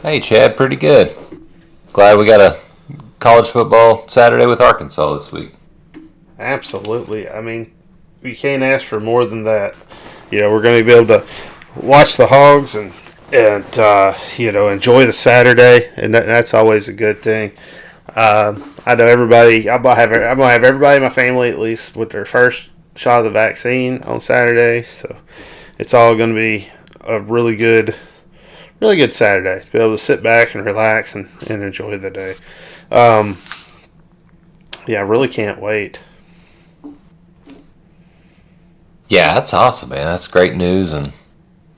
Hey, Chad, pretty good. Glad we got a college football Saturday with Arkansas this week. Absolutely. I mean, you can't ask for more than that. We're going to be able to watch the Hogs and enjoy the Saturday, and that's always a good thing. I know everybody. I'm gonna have everybody in my family at least with their first shot of the vaccine on Saturday, so it's all going to be a really good Saturday to be able to sit back and relax and enjoy the day. I really can't wait. Yeah, that's awesome, man. That's great news, and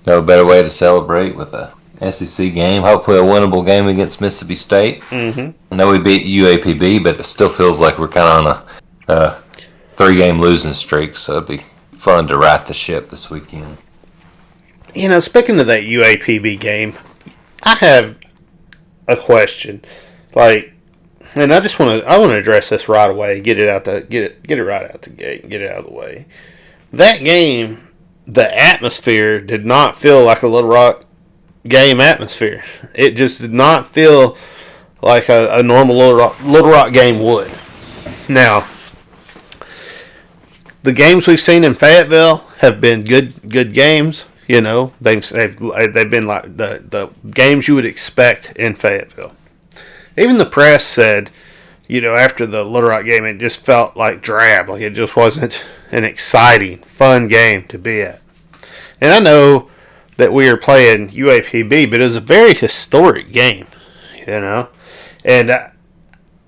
no better way to celebrate with a SEC game. Hopefully, a winnable game against Mississippi State. Mm-hmm. I know we beat UAPB, but it still feels like we're kind of on a 3-game losing streak, so it'd be fun to right the ship this weekend. Speaking of that UAPB game, I have a question. And I want to address this right away. Get it right out the gate. Get it out of the way. That game, the atmosphere did not feel like a Little Rock game atmosphere. It just did not feel like a normal Little Rock game would. Now, the games we've seen in Fayetteville have been good games. They've been like the games you would expect in Fayetteville. Even the press said, after the Little Rock game, it just felt like drab. Like it just wasn't an exciting, fun game to be at. And I know that we are playing UAPB, but it was a very historic game, And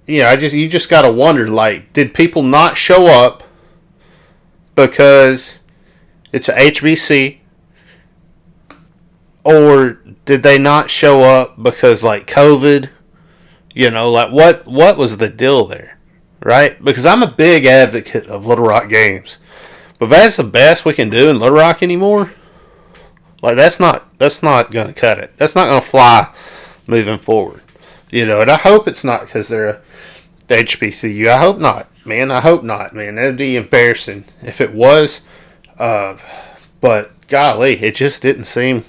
you just got to wonder, did people not show up because it's a HBC, or did they not show up because COVID? What was the deal there, right? Because I'm a big advocate of Little Rock games, but if that's the best we can do in Little Rock anymore, that's not going to cut it. That's not going to fly moving forward, And I hope it's not because they're a HBCU. I hope not, man. That'd be embarrassing if it was. But golly, it just didn't seem,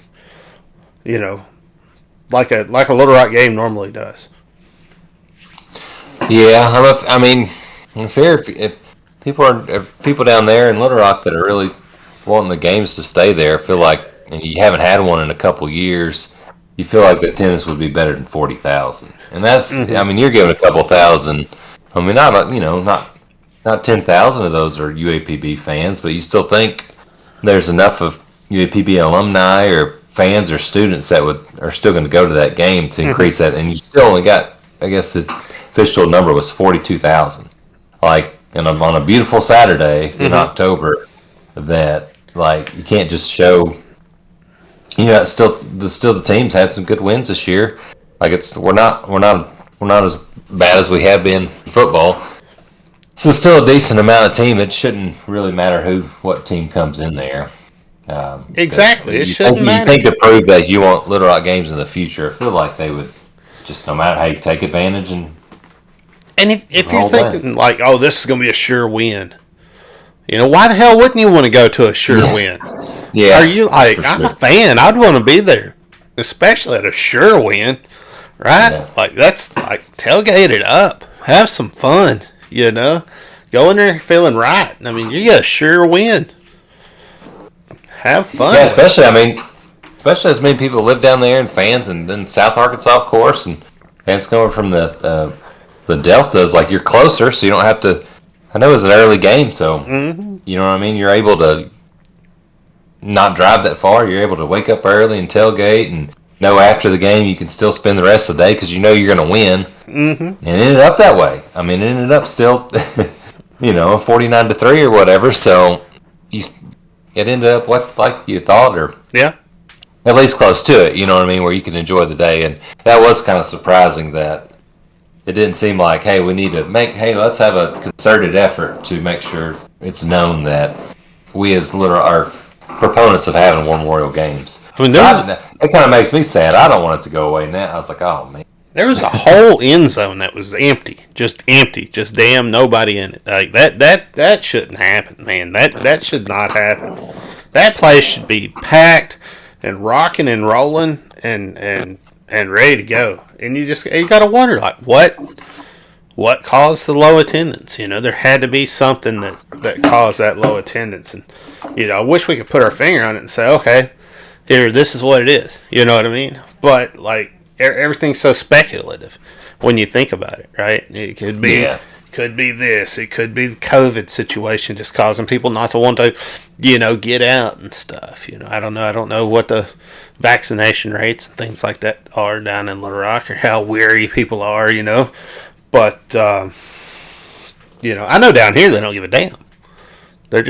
like a Little Rock game normally does. Yeah, if people down there in Little Rock that are really wanting the games to stay there, feel like you haven't had one in a couple years, you feel like the attendance would be better than 40,000, and that's you're giving a couple thousand. Not 10,000 of those are UAPB fans, but you still think there's enough of UAPB alumni or fans or students that are still going to go to that game to increase that, and you still only got, I guess the official number was 42,000. On a beautiful Saturday in October, that you can't just show. Still the teams had some good wins this year. We're not as bad as we have been in football. So it's still a decent amount of team. It shouldn't really matter what team comes in there. Exactly, it shouldn't matter. You think to prove that you want Little Rock games in the future, I feel like they would just, no matter how you take advantage And if you're thinking this is going to be a sure win, why the hell wouldn't you want to go to a sure win? Yeah. Are you I'm a fan. I'd want to be there, especially at a sure win, right? Yeah. That's tailgate it up, have some fun, go in there feeling right. You got a sure win. Have fun. Yeah, especially as many people live down there and fans, and then South Arkansas, of course, and fans coming from the Deltas. You're closer, so you don't have to. I know it was an early game, so you know what I mean. You're able to not drive that far. You're able to wake up early and tailgate, and know after the game you can still spend the rest of the day because you know you're going to win. And it ended up that way. It ended up still, 49-3 or whatever. So it ended up like you thought, or at least close to it. You know what I mean, where you can enjoy the day, and that was kind of surprising that it didn't seem like, hey, let's have a concerted effort to make sure it's known that we as are proponents of having War Memorial games. It kind of makes me sad. I don't want it to go away now. I was like, oh man. There was a whole end zone that was empty, just damn nobody in it. That shouldn't happen, man. That should not happen. That place should be packed and rocking and rolling, and and ready to go. And you got to wonder, like, what caused the low attendance? There had to be something that caused that low attendance. And, I wish we could put our finger on it and say, okay, here, this is what it is. You know what I mean? But, like, everything's so speculative when you think about it, right? It could be this. It could be the COVID situation just causing people not to want to, get out and stuff. I don't know. I don't know what the vaccination rates and things like that are down in Little Rock, or how weary people are, But, I know down here they don't give a damn. They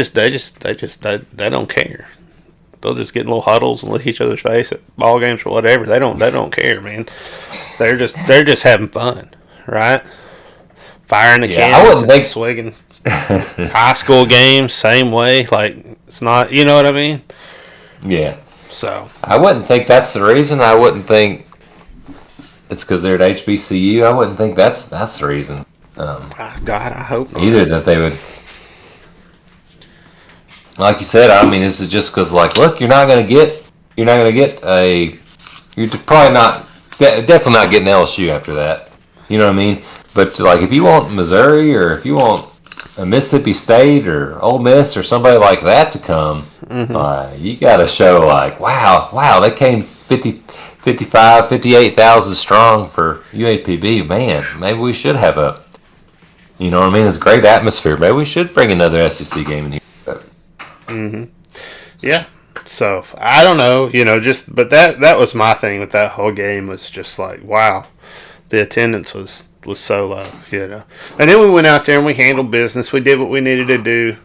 don't care. They'll just get in little huddles and lick each other's face at ball games or whatever. They don't care, man. They're just having fun, right? Firing the cannons and swigging. High school games, same way. Like, it's not, you know what I mean? Yeah. So I wouldn't think that's the reason. I wouldn't think it's because they're at HBCU. I wouldn't think that's the reason. God, I hope not. Either that they would. Like you said, I mean, this is just because, like, look, you're probably definitely not getting LSU after that. You know what I mean? But, like, if you want Missouri, or if you want a Mississippi State or Ole Miss or somebody like that to come, you got to show, like, wow, they came 55, 58,000 strong for UAPB. Man, maybe we should have you know what I mean? It's a great atmosphere. Maybe we should bring another SEC game in here. Yeah. So I don't know, but that was my thing with that whole game, was just like, wow, the attendance was so low, And then we went out there and we handled business. We did what we needed to do,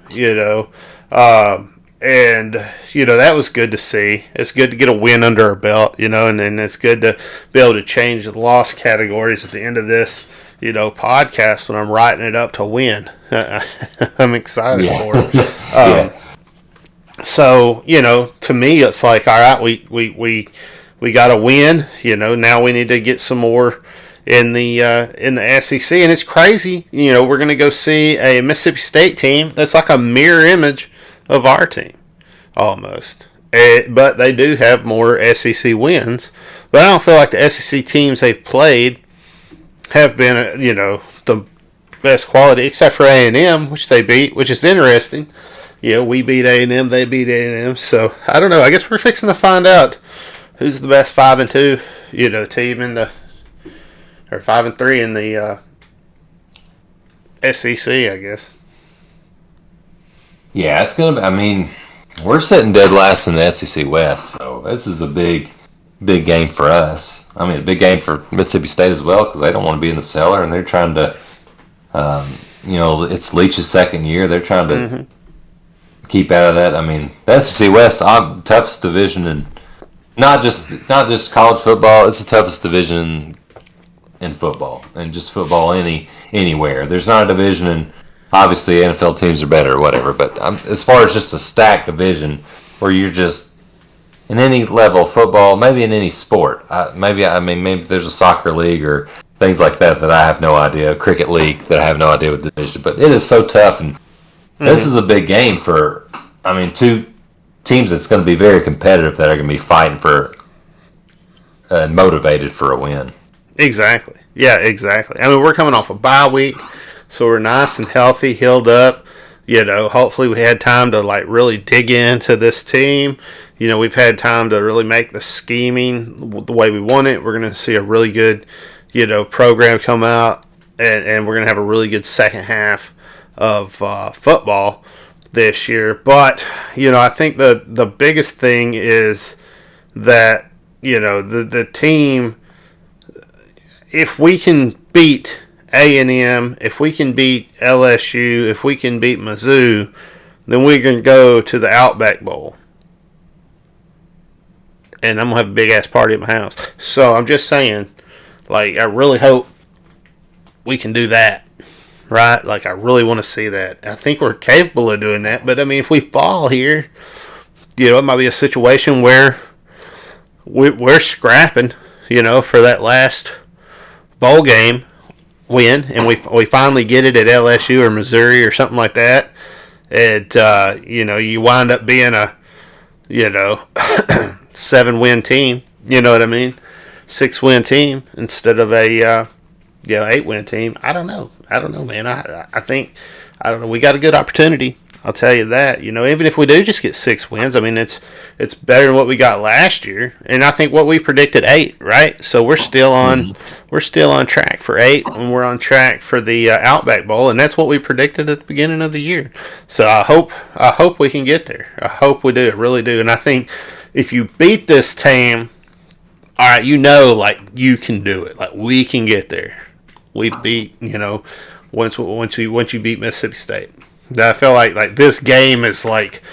and that was good to see. It's good to get a win under our belt, and then it's good to be able to change the loss categories at the end of this, podcast when I'm writing it up to win. I'm excited for it. So, to me, it's like, all right, we got to win. Now we need to get some more in the SEC, and it's crazy. We're going to go see a Mississippi State team that's like a mirror image of our team, almost. But they do have more SEC wins. But I don't feel like the SEC teams they've played have been, the best quality, except for A&M, which they beat, which is interesting. We beat A&M, they beat A&M. So, I don't know. I guess we're fixing to find out who's the best 5-2, team in the, or 5-3 in the SEC, I guess. Yeah, it's going to be, I mean, we're sitting dead last in the SEC West. So, this is a big game for us. I mean, a big game for Mississippi State as well, because they don't want to be in the cellar, and they're trying to, it's Leach's second year. They're trying to keep out of that. I mean, the SEC West, toughest division in not just college football. It's the toughest division in football, and just football anywhere. There's not a division, and obviously NFL teams are better or whatever. But as far as just a stacked division where you're just in any level of football, maybe in any sport, maybe there's a soccer league or things like that I have no idea, a cricket league that I have no idea what division. But it is so tough, and this is a big game for, two teams that's going to be very competitive, that are going to be fighting for and motivated for a win. Exactly. Yeah, exactly. We're coming off a bye week, so we're nice and healthy, healed up. Hopefully we had time to, like, really dig into this team. We've had time to really make the scheming the way we want it. We're going to see a really good, program come out, and we're going to have a really good second half of football this year. But, I think the biggest thing is that, the team, if we can beat A&M, if we can beat LSU, if we can beat Mizzou, then we can go to the Outback Bowl. And I'm going to have a big-ass party at my house. So I'm just saying, like, I really hope we can do that, right? Like, I really want to see that. I think we're capable of doing that. But, if we fall here, it might be a situation where we're scrapping, for that last bowl game win, and we finally get it at LSU or Missouri or something like that. And, you wind up being a, 7-win team. You know what I mean? 6-win team instead of a 8-win team. I don't know, man. I think I don't know. We got a good opportunity. I'll tell you that. Even if we do just get 6 wins, I mean it's better than what we got last year. And I think what we predicted 8, right? So we're still on track for 8, and we're on track for the Outback Bowl, and that's what we predicted at the beginning of the year. So I hope we can get there. I hope we do. I really do. And I think if you beat this team, all right, like you can do it. Like we can get there. We beat, once you beat Mississippi State. I feel like this game is like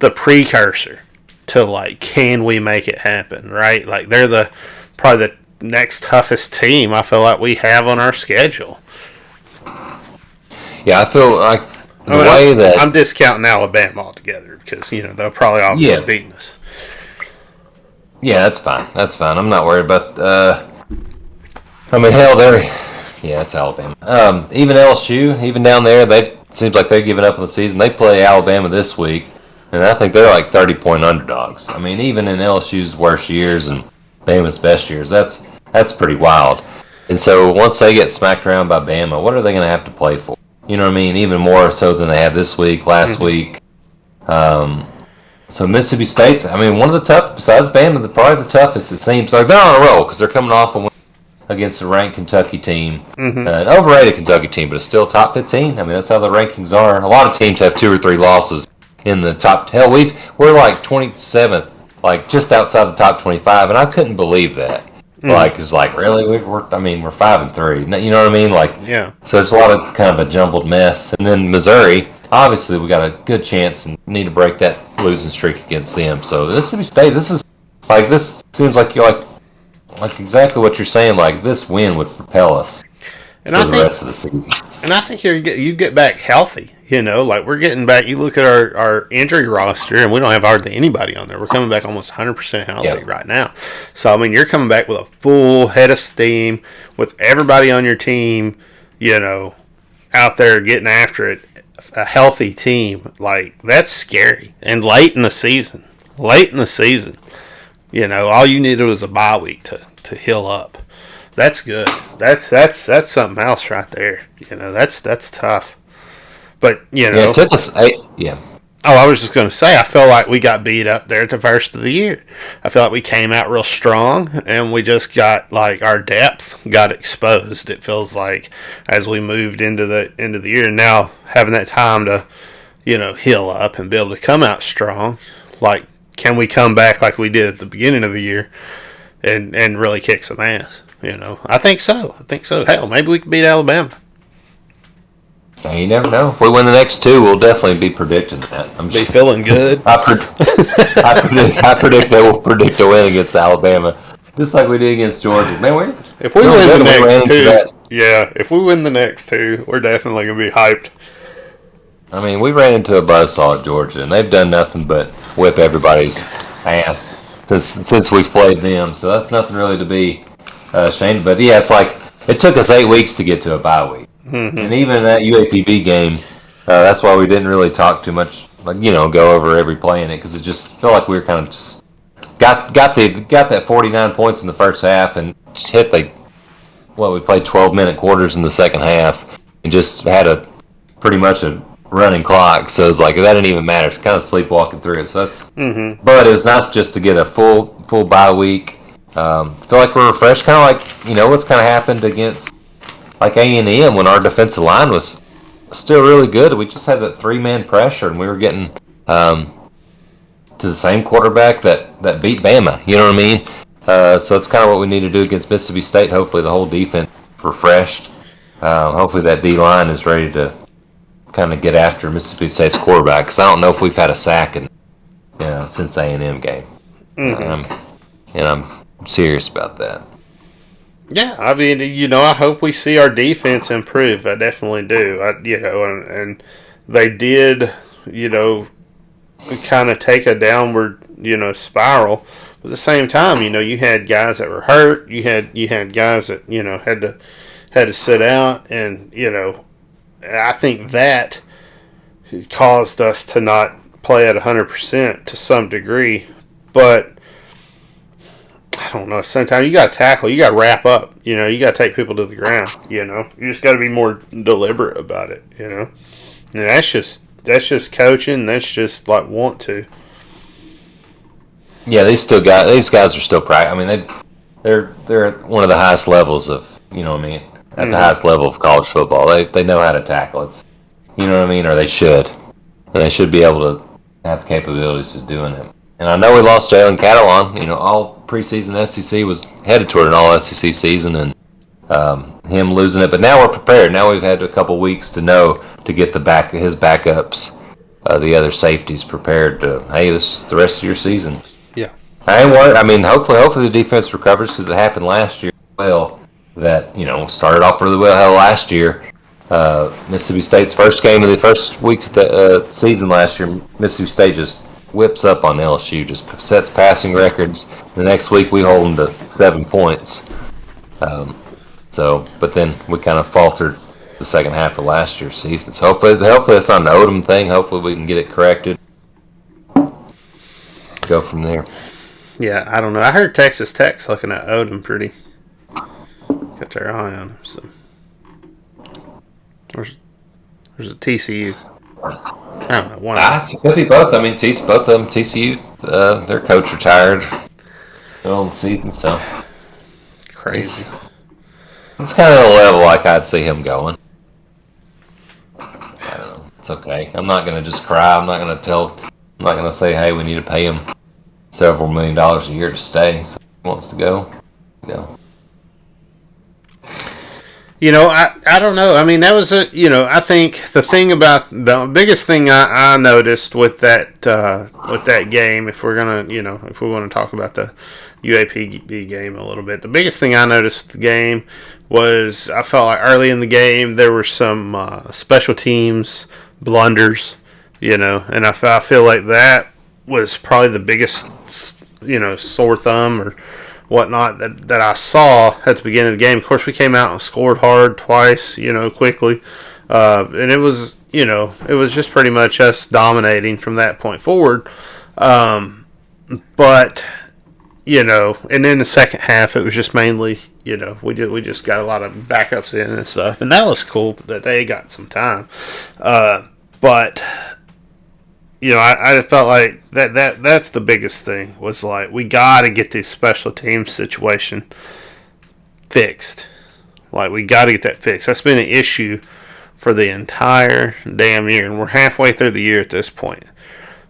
the precursor to like, can we make it happen, right? Like they're probably the next toughest team I feel like we have on our schedule. Yeah, I feel like I'm discounting Alabama altogether because they'll probably all be beating us. Yeah, that's fine. I'm not worried about. I mean, hell, it's Alabama. Even LSU, even down there, it seems like they're giving up on the season. They play Alabama this week, and I think they're like 30-point underdogs. I mean, even in LSU's worst years and Bama's best years, that's pretty wild. And so once they get smacked around by Bama, what are they going to have to play for? You know what I mean? Even more so than they had this week, last week. So Mississippi State's, I mean, one of the tough, besides Bama, probably the toughest, it seems. Like they're on a roll because they're coming off a win against a ranked Kentucky team. An overrated Kentucky team, but it's still top 15. I mean, that's how the rankings are. A lot of teams have 2 or 3 losses in the top. Hell, we're like 27th, like just outside the top 25, and I couldn't believe that. Like, it's like, really? We're 5-3. You know what I mean? Like, yeah. So there's a lot of kind of a jumbled mess. And then Missouri, obviously, we got a good chance and need to break that losing streak against them. So Mississippi State, this seems like you're like exactly what you're saying. Like, this win would propel us for the rest of the season. And I think you get back healthy. Like we're getting back. You look at our injury roster, and we don't have hardly anybody on there. We're coming back almost 100% healthy right now. So, I mean, you're coming back with a full head of steam, with everybody on your team, out there getting after it. A healthy team. Like, that's scary. And late in the season, all you needed was a bye week to heal up. That's good. That's something else right there. That's tough. But, it took us 8. Yeah. Oh, I was just going to say, I feel like we got beat up there at the first of the year. I feel like we came out real strong, and we just got, like, our depth got exposed. It feels like as we moved into the end of the year. Now, having that time to, heal up and be able to come out strong, like, can we come back like we did at the beginning of the year and really kick some ass? I think so. Hell, maybe we can beat Alabama. You never know. If we win the next 2, we'll definitely be predicting that. Feeling good. I predict that we'll predict a win against Alabama, just like we did against Georgia. Man, if we win the next 2, if we win the next 2, we're definitely gonna be hyped. I mean, we ran into a buzzsaw at Georgia, and they've done nothing but whip everybody's ass since we've played them. So that's nothing really to be ashamed. But yeah, it's like it took us 8 weeks to get to a bye week. And even in that UAPB game, that's why we didn't really talk too much, go over every play in it, because it just felt like we were kind of just got that 49 points in the first half and hit we played 12-minute quarters in the second half and just had pretty much a running clock. So it's like that didn't even matter. It's kind of sleepwalking through it. So that's, but it was nice just to get a full bye week. Feel like we're refreshed, kind of like what's kind of happened against. Like A&M, when our defensive line was still really good, we just had that 3-man pressure, and we were getting to the same quarterback that beat Bama. You know what I mean? So that's kind of what we need to do against Mississippi State. Hopefully the whole defense refreshed. Hopefully that D-line is ready to kind of get after Mississippi State's quarterback, because I don't know if we've had a sack since A&M game. And I'm serious about that. Yeah, I mean, I hope we see our defense improve. I definitely do. And they did, kind of take a downward, spiral. But at the same time, you had guys that were hurt. You had guys that had to sit out, and I think that caused us to not play at 100% to some degree. But I don't know. Sometimes you got to tackle. You got to wrap up. You know, you got to take people to the ground. You know, you just got to be more deliberate about it. You know, and that's just coaching. That's just like want to. Yeah, these guys are still I mean, they're at one of the highest levels of, you know what I mean, at the highest level of college football. They know how to tackle it. You know what I mean, or they should. And they should be able to have capabilities of doing it. And I know we lost Jalen Catalon. You know, all preseason SEC was headed toward an all SEC season, and him losing it. But now we're prepared. Now we've had a couple weeks to know to get his backups, the other safeties prepared to. Hey, this is the rest of your season. Yeah. I ain't worried. I mean, hopefully the defense recovers because it happened last year. Well, that started off really well. Hell, last year. Mississippi State's first game of the first week of the season last year, Mississippi State just whips up on LSU, just sets passing records. The next week we hold them to 7 points. But then we kind of faltered the second half of last year's season. So hopefully that's not an Odom thing. Hopefully we can get it corrected. Go from there. Yeah, I don't know. I heard Texas Tech's looking at Odom pretty. Got their eye on him. So there's a TCU. I don't know. It could be both. I mean, both of them. TCU, their coach retired middle of the season, so crazy. It's kind of the level like I'd see him going. I don't know. It's okay. I'm not gonna just cry. I'm not gonna say, hey, we need to pay him several $1 million a year to stay. So if he wants to go. You know, I don't know. I mean, that was I think the biggest thing I noticed with that game, if we're gonna, if we want to talk about the UAPB game a little bit, the biggest thing I noticed with the game was I felt like early in the game there were some special teams blunders, and I feel like that was probably the biggest, sore thumb or whatnot that I saw at the beginning of the game. Of course, we came out and scored hard twice, quickly, and it was just pretty much us dominating from that point forward. But and then the second half, it was just mainly, we just got a lot of backups in and stuff, and that was cool that they got some time. But I felt like that's the biggest thing was like we got to get this special teams situation fixed. Like we got to get that fixed. That's been an issue for the entire damn year, and we're halfway through the year at this point.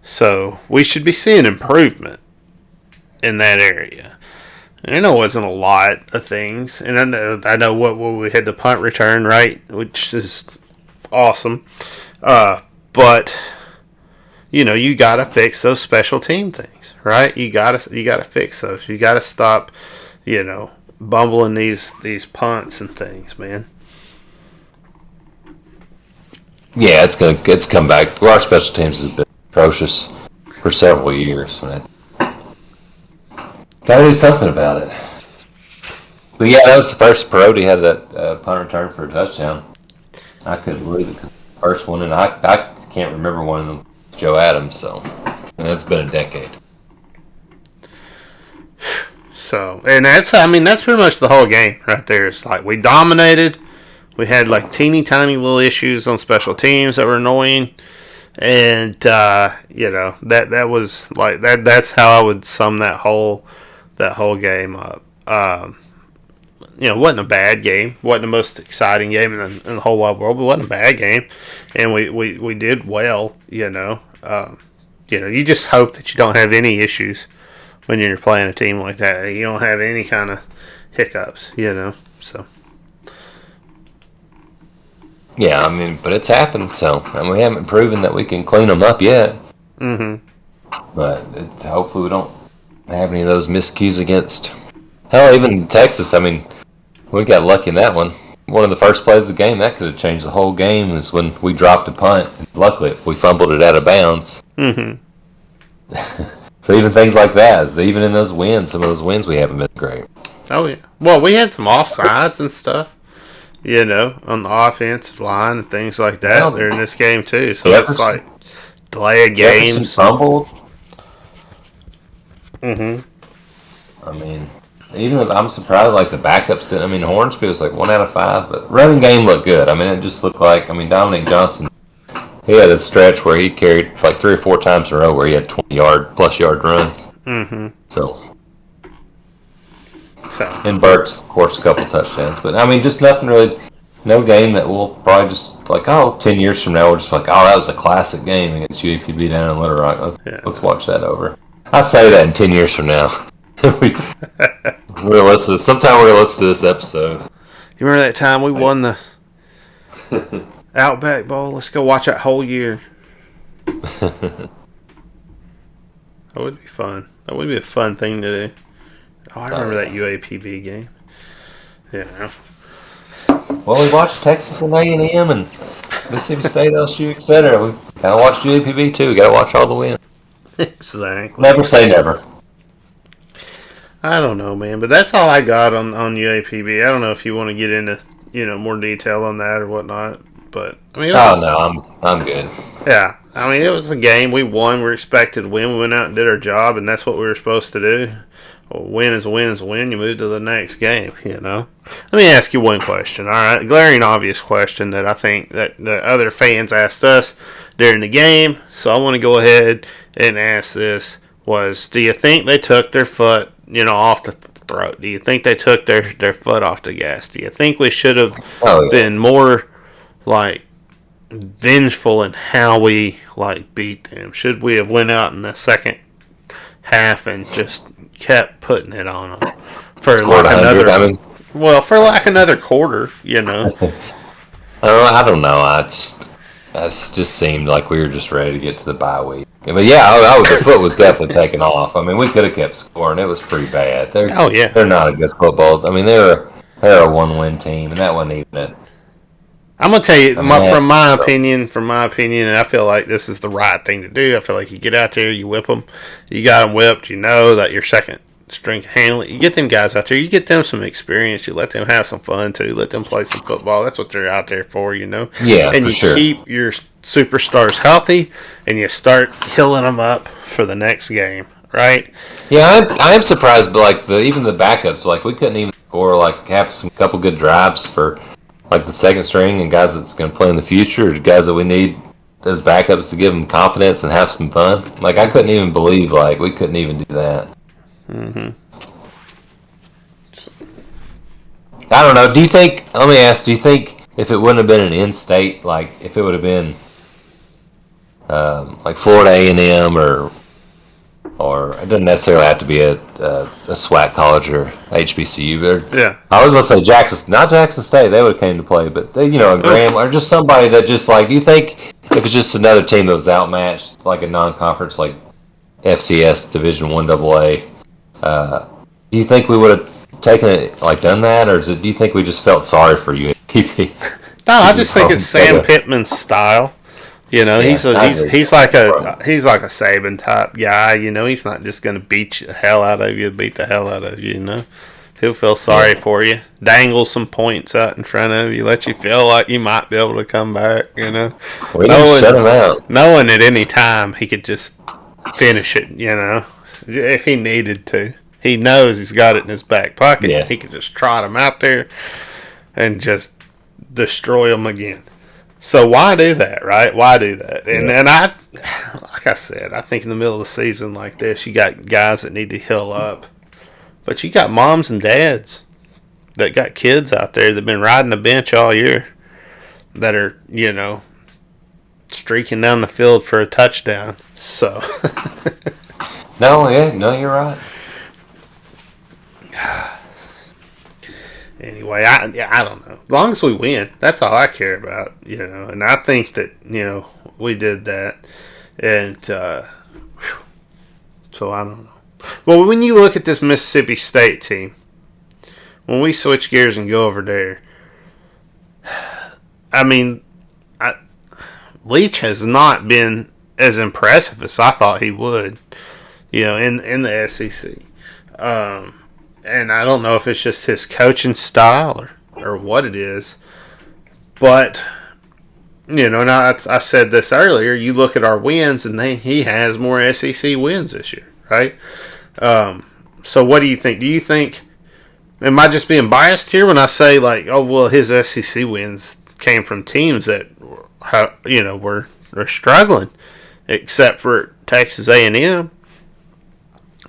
So we should be seeing improvement in that area. And I know it wasn't a lot of things, and I know what we had the punt return, right, which is awesome. But you gotta fix those special team things, right? You gotta fix those. You gotta stop, bumbling these punts and things, man. Yeah, it's come back. Our special teams has been atrocious for several years. Gotta do something about it. But yeah, that was the first Perotti had that punt return for a touchdown. I couldn't believe it because the first one, and I can't remember one of them. Joe Adams, so that's been a decade. So, and that's pretty much the whole game right there. It's like we dominated. We had like teeny tiny little issues on special teams that were annoying, and that was like that. That's how I would sum that whole game up. It wasn't a bad game. Wasn't the most exciting game in the whole wide world, but it wasn't a bad game, and we did well. You just hope that you don't have any issues when you're playing a team like that. You don't have any kind of hiccups, So. Yeah, I mean, but it's happened. So, and we haven't proven that we can clean them up yet. Mm-hmm. But hopefully we don't have any of those miscues against. Hell, even Texas. I mean, we got lucky in that one. One of the first plays of the game that could have changed the whole game is when we dropped a punt. Luckily, we fumbled it out of bounds. Mm-hmm. So even things like that, even in those wins, some of those wins we haven't been great. Oh yeah. Well, we had some offsides and stuff, on the offensive line and things like that during this game too. So it's like delay of games. Fumbled. Mm-hmm. I mean, even if I'm surprised, like the backups didn't. I mean, Hornsby was like 1 out of 5, but running game looked good. I mean, it just looked like. I mean, Dominic Johnson. He had a stretch where he carried like 3 or 4 times in a row where he had 20-yard runs. Mm-hmm. So, and Burks, of course, a couple touchdowns. But I mean, just nothing really. No game that we'll probably just like 10 years from now we're just like, oh, that was a classic game against UAPB down in Little Rock. Let's watch that over. I'd say that in 10 years from now. Sometime we're gonna listen to this episode. You remember that time we won the Outback Bowl? Let's go watch that whole year. That would be fun. That would be a fun thing to do. Oh, I remember that UAPB game. Yeah. Well, we watched Texas and A&M and Mississippi State, LSU, etc. We gotta watch UAPB too. We gotta watch all the wins. Exactly. Never say never. I don't know, man, but that's all I got on UAPB. I don't know if you want to get into more detail on that or whatnot, but I mean, I'm good. Yeah, I mean, it was a game we won. We were expected to win. We went out and did our job, and that's what we were supposed to do. Well, win is a win is a win. You move to the next game. Let me ask you one question. All right, glaring obvious question that I think that the other fans asked us during the game. So I want to go ahead and ask this: do you think they took their foot off the throat? Do you think they took their foot off the gas? Do you think we should have been more like vengeful in how we beat them? Should we have went out in the second half and just kept putting it on them for for another quarter? I don't know. That just seemed like we were just ready to get to the bye week. But yeah, the foot was definitely taken off. I mean, we could have kept scoring. It was pretty bad. They're not a good football. I mean, they're a 1-win team, and that wasn't even it. I'm gonna tell you from my opinion, and I feel like this is the right thing to do. I feel like you get out there, you whip them, you got them whipped. You know that your second string can handle it. You get them guys out there, you get them some experience. You let them have some fun too. Let them play some football. That's what they're out there for, Yeah, and you keep your superstars healthy, and you start healing them up for the next game, right? Yeah, I am surprised, but even the backups, we couldn't even score. Have some couple good drives for. The second string and guys that's going to play in the future, or guys that we need as backups to give them confidence and have some fun. I couldn't even believe, we couldn't even do that. Mm-hmm. I don't know. Let me ask, do you think if it wouldn't have been an in-state, if it would have been, Florida A&M or it doesn't necessarily have to be a SWAC college or HBCU. Yeah. I was going to say not Jackson State. They would have came to play, but a Graham or just somebody that just you think if it's just another team that was outmatched, a non-conference FCS Division I AA. Do you think we would have taken it done that, or do you think we just felt sorry for you? No, I just think it's Sam Pittman's style. He's like a Saban type guy. He's not just going to beat the hell out of you. He'll feel sorry for you, dangle some points out in front of you, let you feel like you might be able to come back. We didn't shut him out. Knowing at any time he could just finish it. If he needed to, he knows he's got it in his back pocket. Yeah. He could just trot him out there and just destroy him again. So why do that, right? Why do that? And I, like I said, I think in the middle of the season like this, you got guys that need to heal up. But you got moms and dads that got kids out there that have been riding the bench all year that are, streaking down the field for a touchdown. So. No, you're right. Anyway, I don't know. As long as we win, that's all I care about, And I think that, we did that. And so I don't know. Well, when you look at this Mississippi State team, when we switch gears and go over there, I mean, Leach has not been as impressive as I thought he would, in the SEC. And I don't know if it's just his coaching style or what it is. But, now I said this earlier, you look at our wins and he has more SEC wins this year, right? So what do you think? Do you think, am I just being biased here when I say, like, oh, well, his SEC wins came from teams that, were struggling, except for Texas A&M.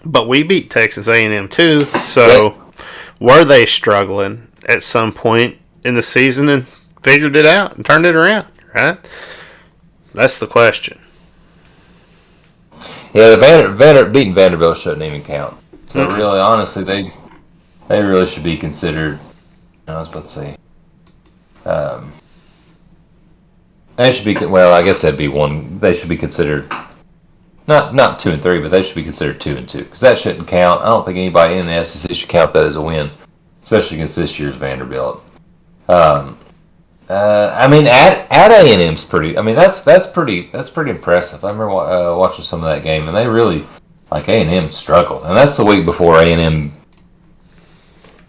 But we beat Texas A&M too, so were they struggling at some point in the season and figured it out and turned it around, right? That's the question. Yeah, beating Vanderbilt shouldn't even count. So really, honestly, they really should be considered. I was about to say, they should be. Well, I guess that'd be one. They should be considered not 2 and 3, but they should be considered 2 and 2 because that shouldn't count. I don't think anybody in the SEC should count that as a win, especially against this year's Vanderbilt. I mean, at A&M's pretty. I mean, that's pretty impressive. I remember watching some of that game, and they really, like, A&M struggled, and that's the week before A&M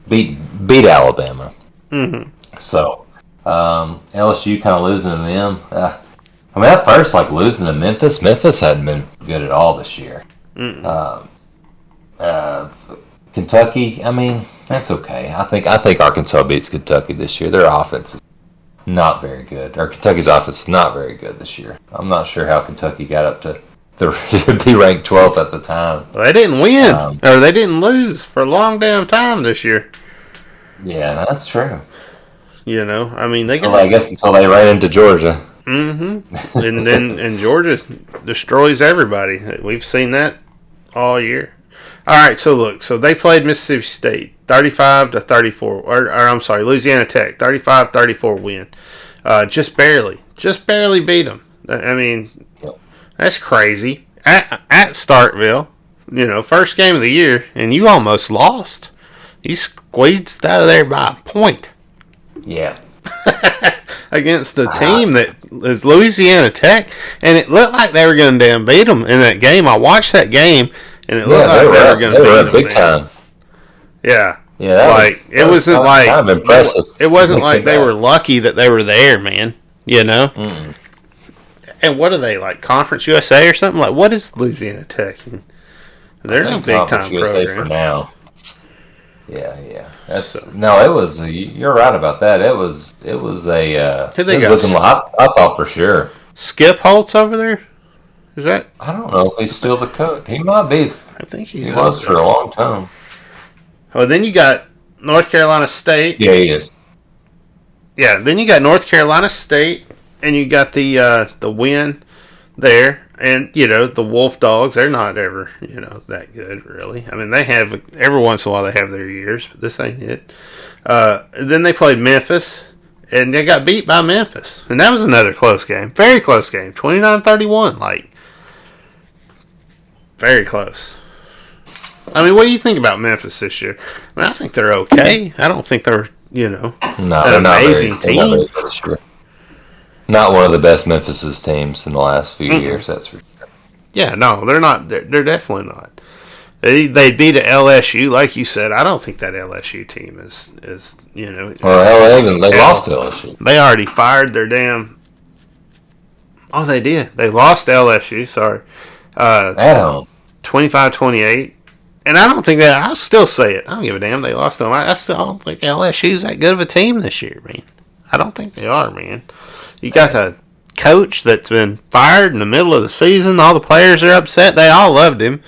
beat Alabama. Mm-hmm. So LSU kind of losing to them. I mean, at first, like, losing to Memphis. Memphis hadn't been good at all this year. Kentucky. I mean, that's okay. I think Arkansas beats Kentucky this year. Their offense is not very good. Or Kentucky's offense is not very good this year. I'm not sure how Kentucky got up to be ranked 12th at the time. Well, they didn't win, or they didn't lose for a long damn time this year. Yeah, that's true. I mean, they got. Well, I guess until they ran into Georgia. Mm-hmm. and Georgia destroys everybody. We've seen that all year. All right, so look, they played Mississippi State 35-34, or I'm sorry, Louisiana Tech 35-34 win. Just barely beat them. I mean, that's crazy. At Starkville, first game of the year, and you almost lost. You squeezed out of there by a point. Yeah. Against the team that is Louisiana Tech, and it looked like they were going to damn beat them in that game. I watched that game, and it looked like they were going to beat them big time. Yeah, yeah. It wasn't like kind of impressive. It wasn't like they were lucky that they were there, man. Mm. And what are they, like, Conference USA or something? Like, what is Louisiana Tech? They're a big time program for now. Yeah. It was. You're right about that. It was a. Who they it got? was looking like, I thought for sure. Skip Holtz over there. Is that? I don't know if he's still the coach. He might be. I think he was for a long time. Oh, then you got North Carolina State. Yeah, he is. Yeah, then you got North Carolina State, and you got the win there. And, the Wolf Dogs, they're not ever, that good, really. I mean, they have, every once in a while they have their years, but this ain't it. Then they played Memphis, and they got beat by Memphis. And that was another close game. Very close game. 29-31, like, very close. I mean, what do you think about Memphis this year? I mean, I think they're okay. I don't think they're, no, an amazing team. Not one of the best Memphis's teams in the last few years, that's for sure. Yeah, no, they're not. They're definitely not. They beat a LSU, like you said. I don't think that LSU team is Well, they lost to LSU. They already fired their damn. Oh, they did. They lost to LSU. Sorry, at home, 25-28. And I don't think that. I'll still say it. I don't give a damn. They lost to them. I still don't think LSU's that good of a team this year, man. I don't think they are, man. You got a coach that's been fired in the middle of the season. All the players are upset. They all loved him.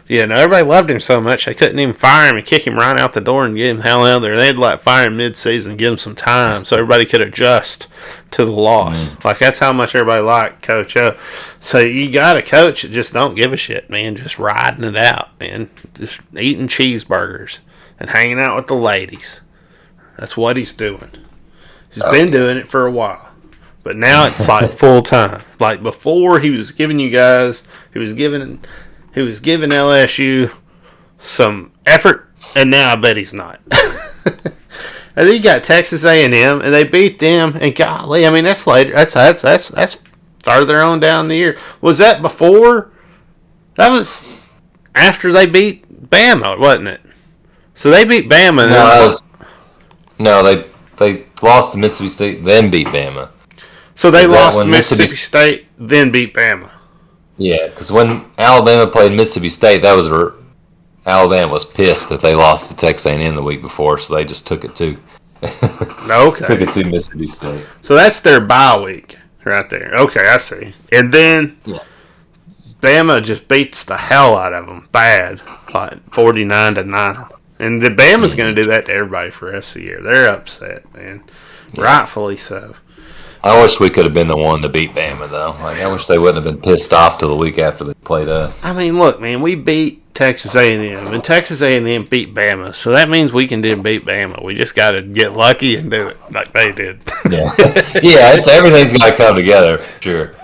Everybody loved him so much they couldn't even fire him and kick him right out the door and get him hell out there. They'd like fire him mid-season and give him some time so everybody could adjust to the loss. Like, that's how much everybody liked Coach O. So you got a coach that just don't give a shit, man. Just riding it out, man. Just eating cheeseburgers and hanging out with the ladies. That's what he's doing. He's been doing it for a while. But now it's like full time. Like before, he was giving you guys, he was giving LSU some effort, and now I bet he's not. And then you got Texas A&M, and they beat them. And golly, I mean, that's later. That's farther on down the year. Was that before? That was after they beat Bama, wasn't it? So they beat Bama. They lost to Mississippi State, then beat Bama. So they lost to Mississippi State, then beat Bama. Yeah, because when Alabama played Mississippi State, that was Alabama was pissed that they lost to Texas A&M the week before, so they just took it to Okay. Mississippi State. So that's their bye week right there. Okay, I see. And then Bama just beats the hell out of them bad, like 49-9. And the Bama's going to do that to everybody for the rest of the year. They're upset, man. Rightfully so. I wish we could have been the one to beat Bama, though. Like, I wish they wouldn't have been pissed off till the week after they played us. I mean, look, man, we beat Texas A&M, and Texas A&M beat Bama, so that means we can beat Bama. We just got to get lucky and do it like they did. Yeah, everything's got to come together, sure.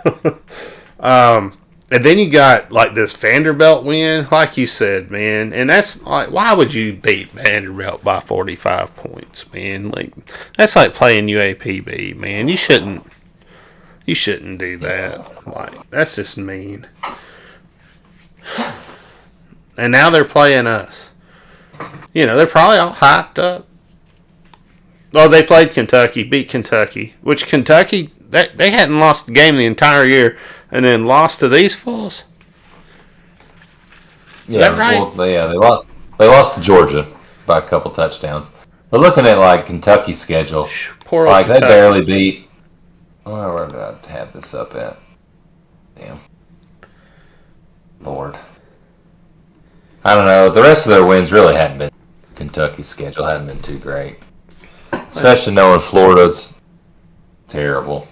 And then you got like this Vanderbilt win, like you said, man. And that's like, why would you beat Vanderbilt by 45 points, man? Like, that's like playing UAPB, man. You shouldn't do that. Like, that's just mean. And now they're playing us. You know, they're probably all hyped up. Oh, they played Kentucky, beat Kentucky, which Kentucky, they hadn't lost the game the entire year. And then lost to these fools? Yeah, that right? Well, they lost to Georgia by a couple touchdowns. But looking at like Kentucky's schedule, Poor like Kentucky. they barely beat. Oh, where did I have this up at? Damn, Lord, I don't know. The rest of their wins really hadn't been. Kentucky's schedule hadn't been too great, especially knowing Florida's terrible.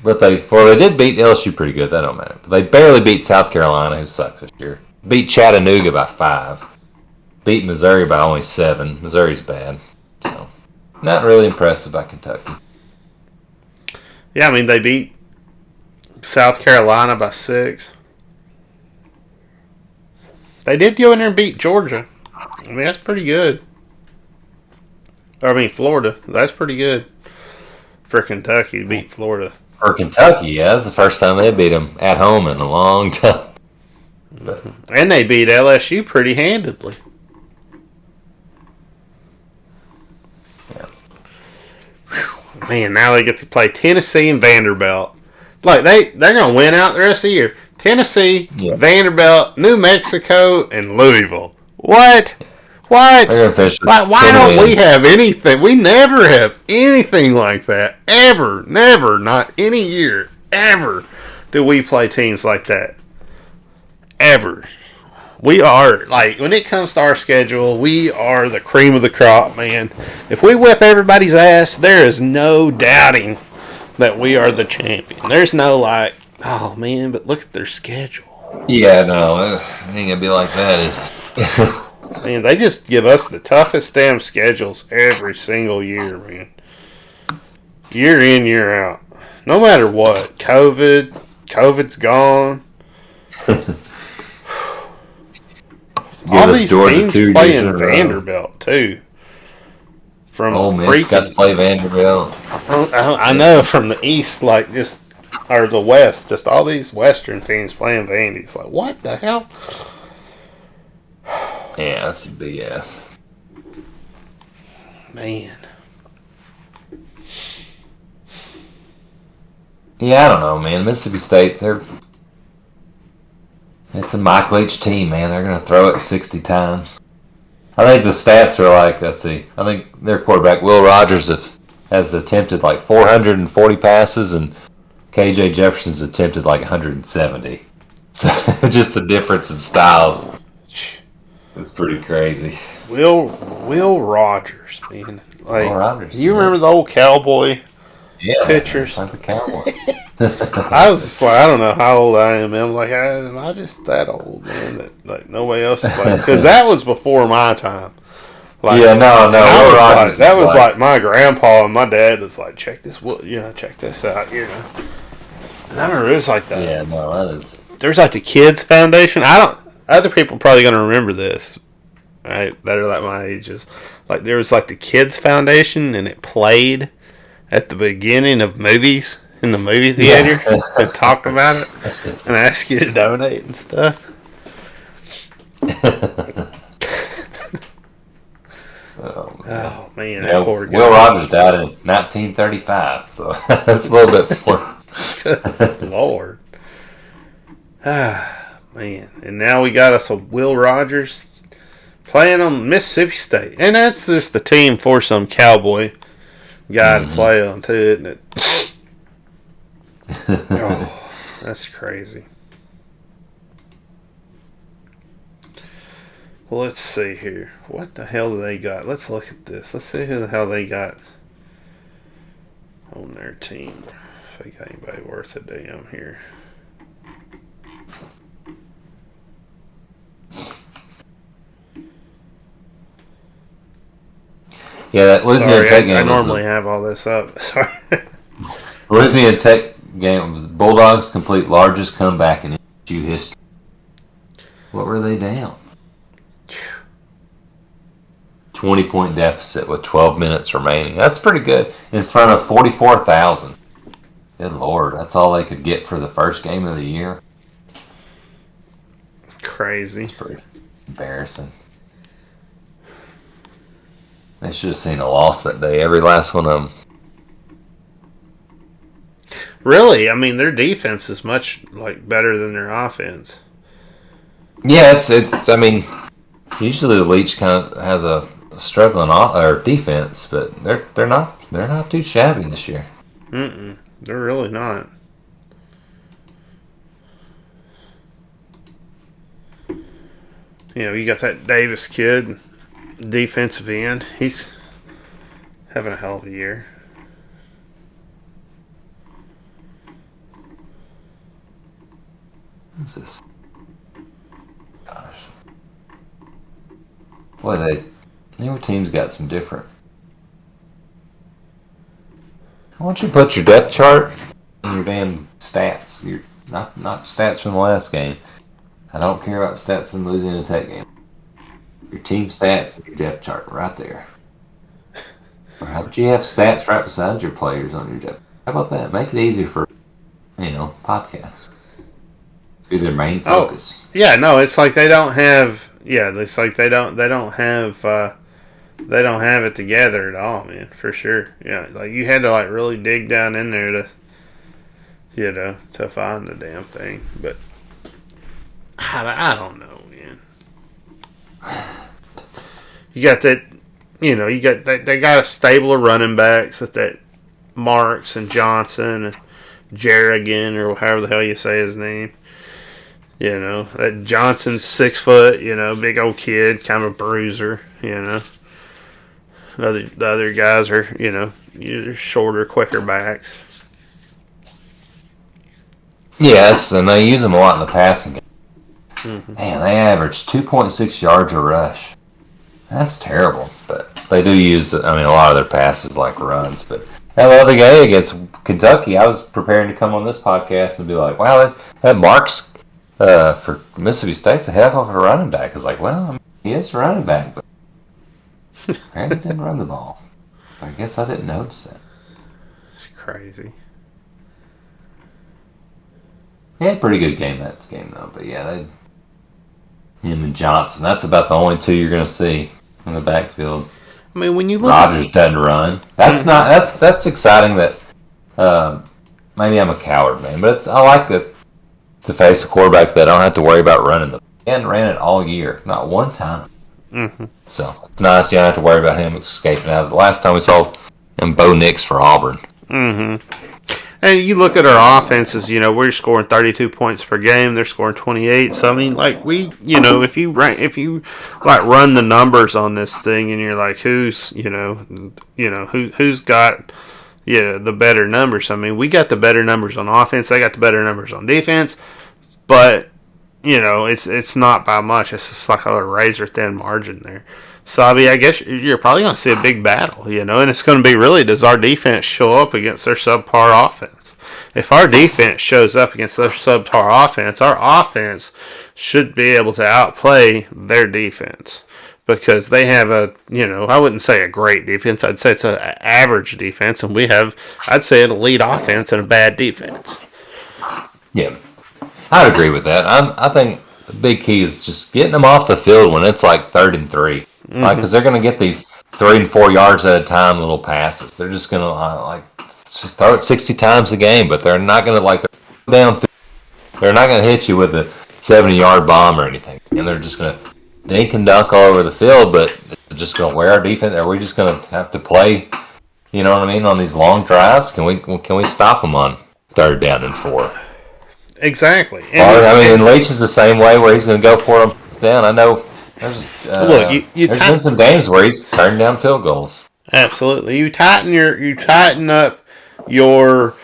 But they did beat LSU pretty good. That don't matter. But they barely beat South Carolina, who sucks this year. Beat Chattanooga by 5. Beat Missouri by only 7. Missouri's bad. So, not really impressive by Kentucky. Yeah, I mean, they beat South Carolina by 6. They did go in there and beat Georgia. I mean, that's pretty good. Florida. That's pretty good for Kentucky to beat Florida. For Kentucky, yeah, that's the first time they beat them at home in a long time. And they beat LSU pretty handedly. Yeah. Man, now they get to play Tennessee and Vanderbilt. Like, they're going to win out the rest of the year. Tennessee, Vanderbilt, New Mexico, and Louisville. What? What? Like, why don't we have anything? We never have anything like that. Ever. Never. Not any year. Ever do we play teams like that. Ever. We are, like, when it comes to our schedule, we are the cream of the crop, man. If we whip everybody's ass, there is no doubting that we are the champion. There's no, like, oh, man, but look at their schedule. Yeah, no, it ain't gonna be like that, is it? Man, they just give us the toughest damn schedules every single year, man. Year in, year out. No matter what. COVID's gone. All these teams playing Vanderbilt, too. From Ole Miss got to play Vanderbilt. I know, from the East, like, just, or the West, just all these Western teams playing Vandy. It's like, what the hell? Yeah, that's a BS. Man. Yeah, I don't know, man. Mississippi State, it's a Mike Leach team, man. They're going to throw it 60 times. I think the stats are like, let's see. I think their quarterback, Will Rogers, has attempted like 440 passes, and KJ Jefferson's attempted like 170. So just the difference in styles. It's pretty crazy. Will Rogers, man. Like, Will Rogers. You remember the old cowboy pictures? Like the cowboy. I was just like, I don't know how old I am. I'm like, am I just that old, man? That like nobody else is like, because that was before my time. Like, yeah, no. Will Rogers that was like my grandpa and my dad was like, check this out, you know. And I remember it was like that. Yeah, no, that is. There's like the Kids Foundation. Other people are probably going to remember this, right? That are like my ages. Like, there was like the Kids Foundation, and it played at the beginning of movies in the movie theater and talked about it and asked you to donate and stuff. Oh man, that poor guy. Will Rogers died in 1935, so that's a little bit before. Good Lord. man. And now we got us a Will Rogers playing on Mississippi State. And that's just the team for some cowboy guy to play on, too, isn't it? Oh, that's crazy. Well, let's see here. What the hell do they got? Let's look at this. Let's see who the hell they got on their team. If they got anybody worth a damn here. Yeah, that Louisiana Tech game. I normally have all this up. Sorry. Louisiana Tech game was Bulldogs complete largest comeback in HU history. What were they down? 20-point deficit with 12 minutes remaining. That's pretty good. In front of 44,000. Good Lord, that's all they could get for the first game of the year. Crazy. It's pretty embarrassing. They should have seen a loss that day. Every last one of them. Really? I mean, their defense is much better than their offense. Yeah, it's. I mean, usually the Leach kind of has a struggling or defense, but they're not too shabby this year. They're really not. You know, you got that Davis kid, defensive end. He's having a hell of a year. What's this? Gosh. Boy, your team's got some different. Why don't you put your depth chart in your damn stats? Your not stats from the last game. I don't care about stats from the Louisiana Tech game. Your team stats and your depth chart right there. Or how about you have stats right beside your players on your depth? How about that? Make it easier for podcasts. Be their main focus. Oh, yeah, no, it's like they don't have. Yeah, it's like they don't have. They don't have it together at all, man. For sure. Yeah, like you had to really dig down in there to, to find the damn thing. But I don't know, man. You got that. You got that. They got a stable of running backs with that Marks and Johnson and Jerrigan or however the hell you say his name. That Johnson's 6 foot, big old kid, kind of a bruiser, The other guys are, shorter, quicker backs. Yes, and they use them a lot in the passing game. Man, they average 2.6 yards a rush. That's terrible, but they do use, a lot of their passes like runs. But that other guy against Kentucky, I was preparing to come on this podcast and be like, wow, that Marks for Mississippi State's a heck of a running back. It's like, well, he is a running back, but apparently didn't run the ball. I guess I didn't notice that. It's crazy. He had a pretty good game that game, though. But yeah, him and Johnson, that's about the only two you're going to see in the backfield. I mean, when you look Rogers doesn't run. That's not that's exciting that maybe I'm a coward, man, but I like to face a quarterback that I don't have to worry about running the. He hadn't ran it all year, not one time. So it's nice you don't have to worry about him escaping out. The last time we saw him, Bo Nix for Auburn. And you look at our offenses, we're scoring 32 points per game. They're scoring 28. So, I mean, if you run the numbers on this thing and you're like, who's got, the better numbers? I mean, we got the better numbers on offense. They got the better numbers on defense. But, it's not by much. It's just like a razor-thin margin there. So, I mean, I guess you're probably going to see a big battle, and it's going to be really, does our defense show up against their subpar offense? If our defense shows up against their subpar offense, our offense should be able to outplay their defense because they have I wouldn't say a great defense. I'd say it's an average defense, and we have, I'd say, an elite offense and a bad defense. Yeah, I'd agree with that. I think the big key is just getting them off the field when it's like 3rd and 3. Because they're going to get these 3 and 4 yards at a time little passes. They're just going to just throw it 60 times a game, but they're not going to down. They're not going to hit you with a 70-yard bomb or anything, and they're just going to dink and dunk all over the field, but they're just going to wear our defense. Are we just going to have to play, you know what I mean, on these long drives? Can we stop them on 3rd down and 4? Exactly. And Leach is the same way, where he's going to go for them down. I know there's been some games where he's turned down field goals. Absolutely. You tighten up your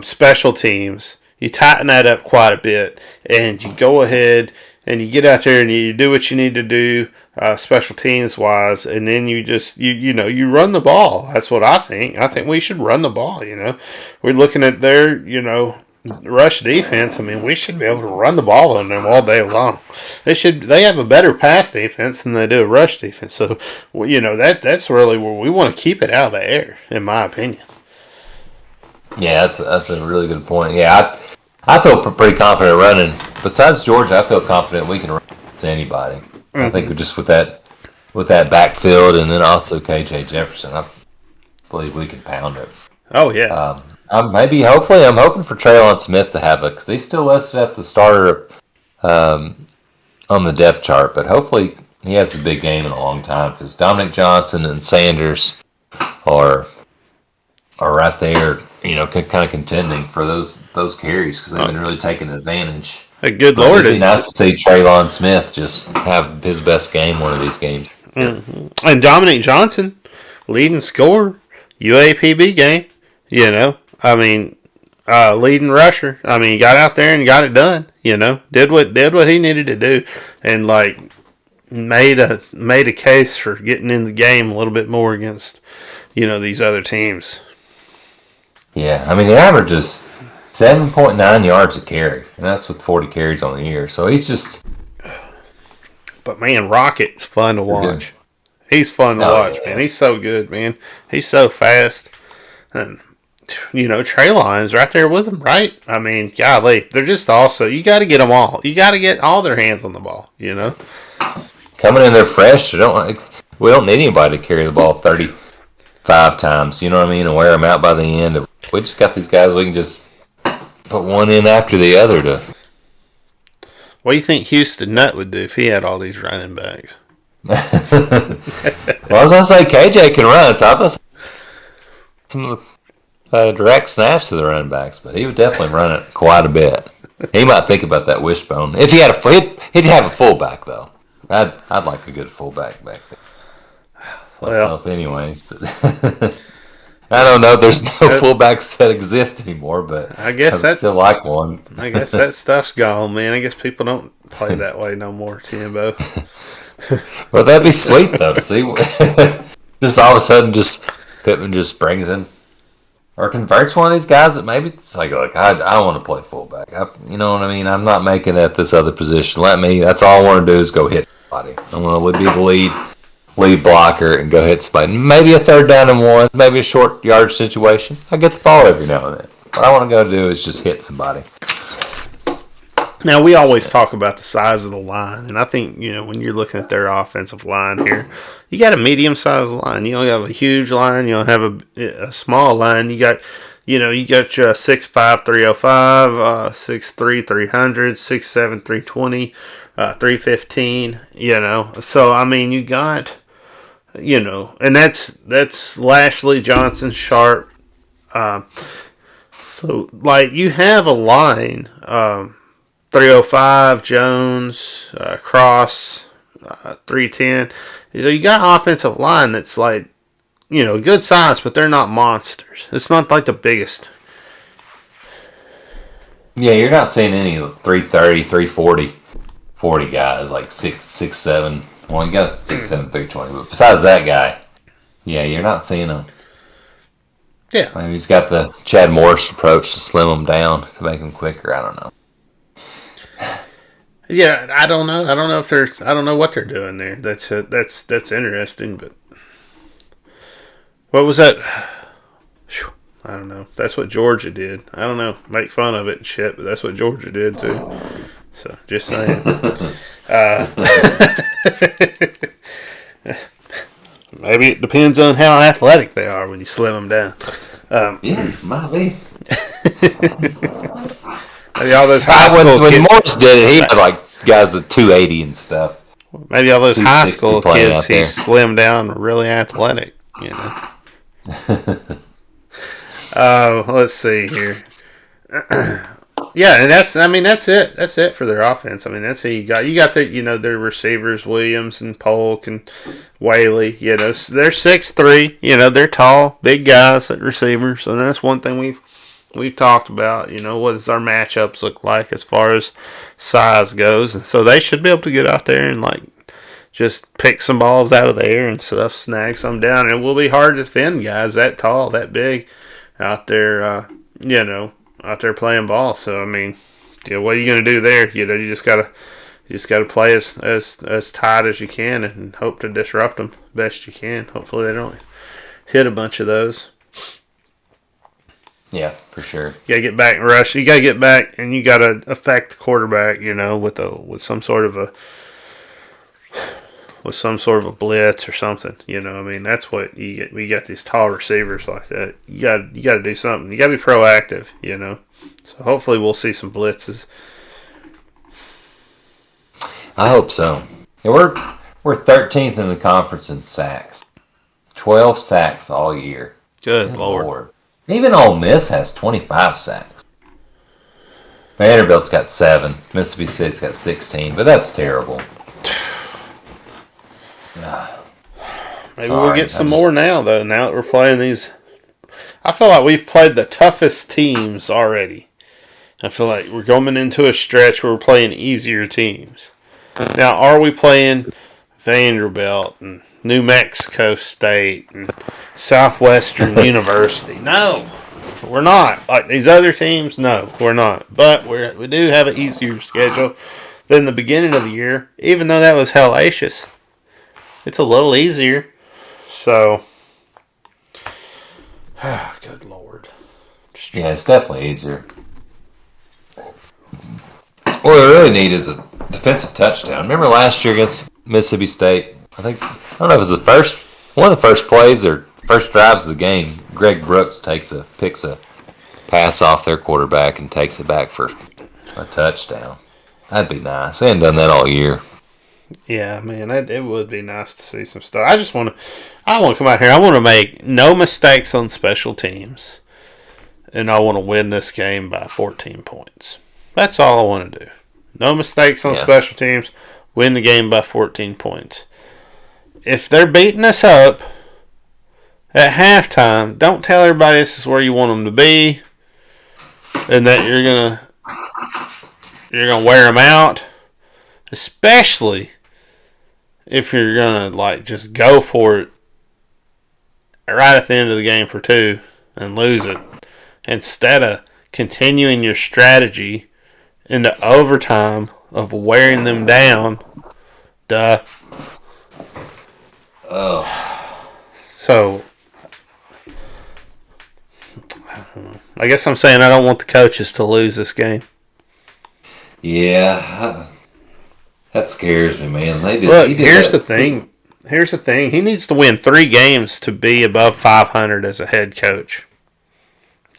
special teams. You tighten that up quite a bit, and you go ahead and you get out there and you do what you need to do special teams wise, and then you just you run the ball. That's what I think. I think we should run the ball. We're looking at their rush defense. I mean, we should be able to run the ball on them all day long. They have a better pass defense than they do a rush defense. So that's really where we want to keep it out of the air, in my opinion. Yeah, that's a really good point. Yeah, I feel pretty confident running. Besides Georgia, I feel confident we can run to anybody. Mm-hmm. I think just with that backfield, and then also KJ Jefferson, I believe we can pound it. Oh yeah. I'm hoping for Traylon Smith to have it, because he's still listed at the starter on the depth chart, but hopefully he has the big game in a long time, because Dominic Johnson and Sanders are right there, kind of contending for those carries, because they've been really taking advantage. Good Lord. It'd be nice to see Traylon Smith just have his best game one of these games. Mm-hmm. And Dominic Johnson, leading scorer, UAPB game, I mean, leading rusher. I mean, he got out there and got it done, did what he needed to do, and made a case for getting in the game a little bit more against, these other teams. Yeah, I mean, the average is 7.9 yards a carry, and that's with 40 carries on the year. So he's just. But man, Rocket's fun to watch. He's fun to watch, man. He's so good, man. He's so fast, and Traylon's right there with him, right? I mean, golly, they're just also. You got to get them all. You got to get all their hands on the ball. Coming in there fresh. We don't need anybody to carry the ball 35 times. You know what I mean, and wear them out by the end. We just got these guys. We can just put one in after the other to. What do you think Houston Nutt would do if he had all these running backs? Well, I was going to say KJ can run, so I was some direct snaps to the running backs, but he would definitely run it quite a bit. He might think about that wishbone. If he had he'd have a fullback though. I'd like a good fullback back there. Myself, anyways, but I don't know. There's no fullbacks that exist anymore, but I guess I still like one. I guess that stuff's gone, man. I guess people don't play that way no more, Timbo. Well, that'd be sweet though to see. Just all of a sudden, Pittman just brings in or converts one of these guys that maybe it's like I want to play fullback. You know what I mean? I'm not making it at this other position. That's all I want to do is go hit somebody. I want to be the lead blocker and go hit somebody. Maybe a 3rd down and 1, maybe a short yard situation. I get the ball every now and then. What I want to go do is just hit somebody. Now, we always talk about the size of the line, and I think, when you're looking at their offensive line here, you got a medium-sized line. You don't have a huge line. You don't have a small line. You got your 6'5", 305, 6'3", 300, 6'7", 320, 315, So, I mean, you got, and that's Lashley, Johnson, Sharp. So, you have a line, 305, Jones, Cross, 310. You got offensive line that's good size, but they're not monsters. It's not like the biggest. Yeah, you're not seeing any 330, 340, 40 guys like 6'7". Well, you got 6'7", 320, but besides that guy, yeah, you're not seeing them. Yeah, maybe he's got the Chad Morris approach to slim them down to make them quicker. I don't know. Yeah, I don't know. I don't know what they're doing there. That's interesting. But what was that? I don't know. That's what Georgia did. I don't know. Make fun of it and shit, but that's what Georgia did too. So just saying. Maybe it depends on how athletic they are when you slim them down. Yeah, might be. Maybe all those high school when kids. Morris did it, he had like guys with 280 and stuff. Maybe all those high school kids, he's slimmed down, really athletic. Let's see here. Yeah, and that's it. That's it for their offense. I mean, that's who you got. You got their receivers, Williams and Polk and Whaley. They're 6'3". They're tall, big guys at receivers, and that's one thing we've talked about. What does our matchups look like as far as size goes, and so they should be able to get out there and just pick some balls out of the air and stuff, snag some down. And it will be hard to defend guys that tall, that big, out there. Out there playing ball. So what are you gonna do there? You just gotta play as tight as you can and hope to disrupt them best you can. Hopefully they don't hit a bunch of those. Yeah, for sure. You gotta get back and rush. You gotta get back and you gotta affect the quarterback. With some sort of a blitz or something. That's what you get. We got these tall receivers like that. You got to do something. You got to be proactive. So hopefully we'll see some blitzes. I hope so. Yeah, we're 13th in the conference in sacks. 12 sacks all year. Good Lord. Even Ole Miss has 25 sacks. Vanderbilt's got 7. Mississippi State's got 16, but that's terrible. Maybe we'll get some more now, though. Now that we're playing these, I feel like we've played the toughest teams already. I feel like we're going into a stretch where we're playing easier teams. Now, are we playing Vanderbilt and New Mexico State and Southwestern University? No, we're not. Like these other teams, no, we're not. But we do have an easier schedule than the beginning of the year, even though that was hellacious. It's a little easier. So, good Lord. Yeah, it's definitely easier. What we really need is a defensive touchdown. Remember last year against Mississippi State? I don't know if it was one of the first plays or first drives of the game. Greg Brooks picks a pass off their quarterback and takes it back for a touchdown. That'd be nice. We hadn't done that all year. Yeah, man, it would be nice to see some stuff. I want to come out here. I want to make no mistakes on special teams, and I want to win this game by 14 points. That's all I want to do. No mistakes on special teams, win the game by 14 points. If they're beating us up at halftime, don't tell everybody this is where you want them to be, and that you're gonna wear them out, especially if you're gonna just go for it right at the end of the game for 2 and lose it, instead of continuing your strategy into overtime of wearing them down. Duh. Oh. So, I don't know. I guess I'm saying I don't want the coaches to lose this game. Yeah. That scares me, man. Here's the thing. Here's the thing. He needs to win 3 games to be above 500 as a head coach.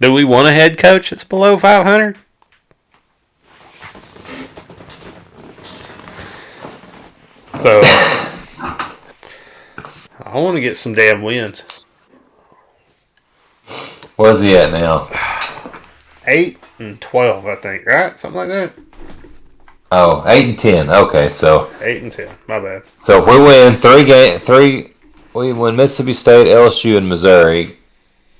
Do we want a head coach that's below 500? So, I want to get some damn wins. Where's he at now? 8-12, I think, right? Something like that. Oh, 8-10. Okay, so 8-10. My bad. So if we win we win Mississippi State, LSU, and Missouri.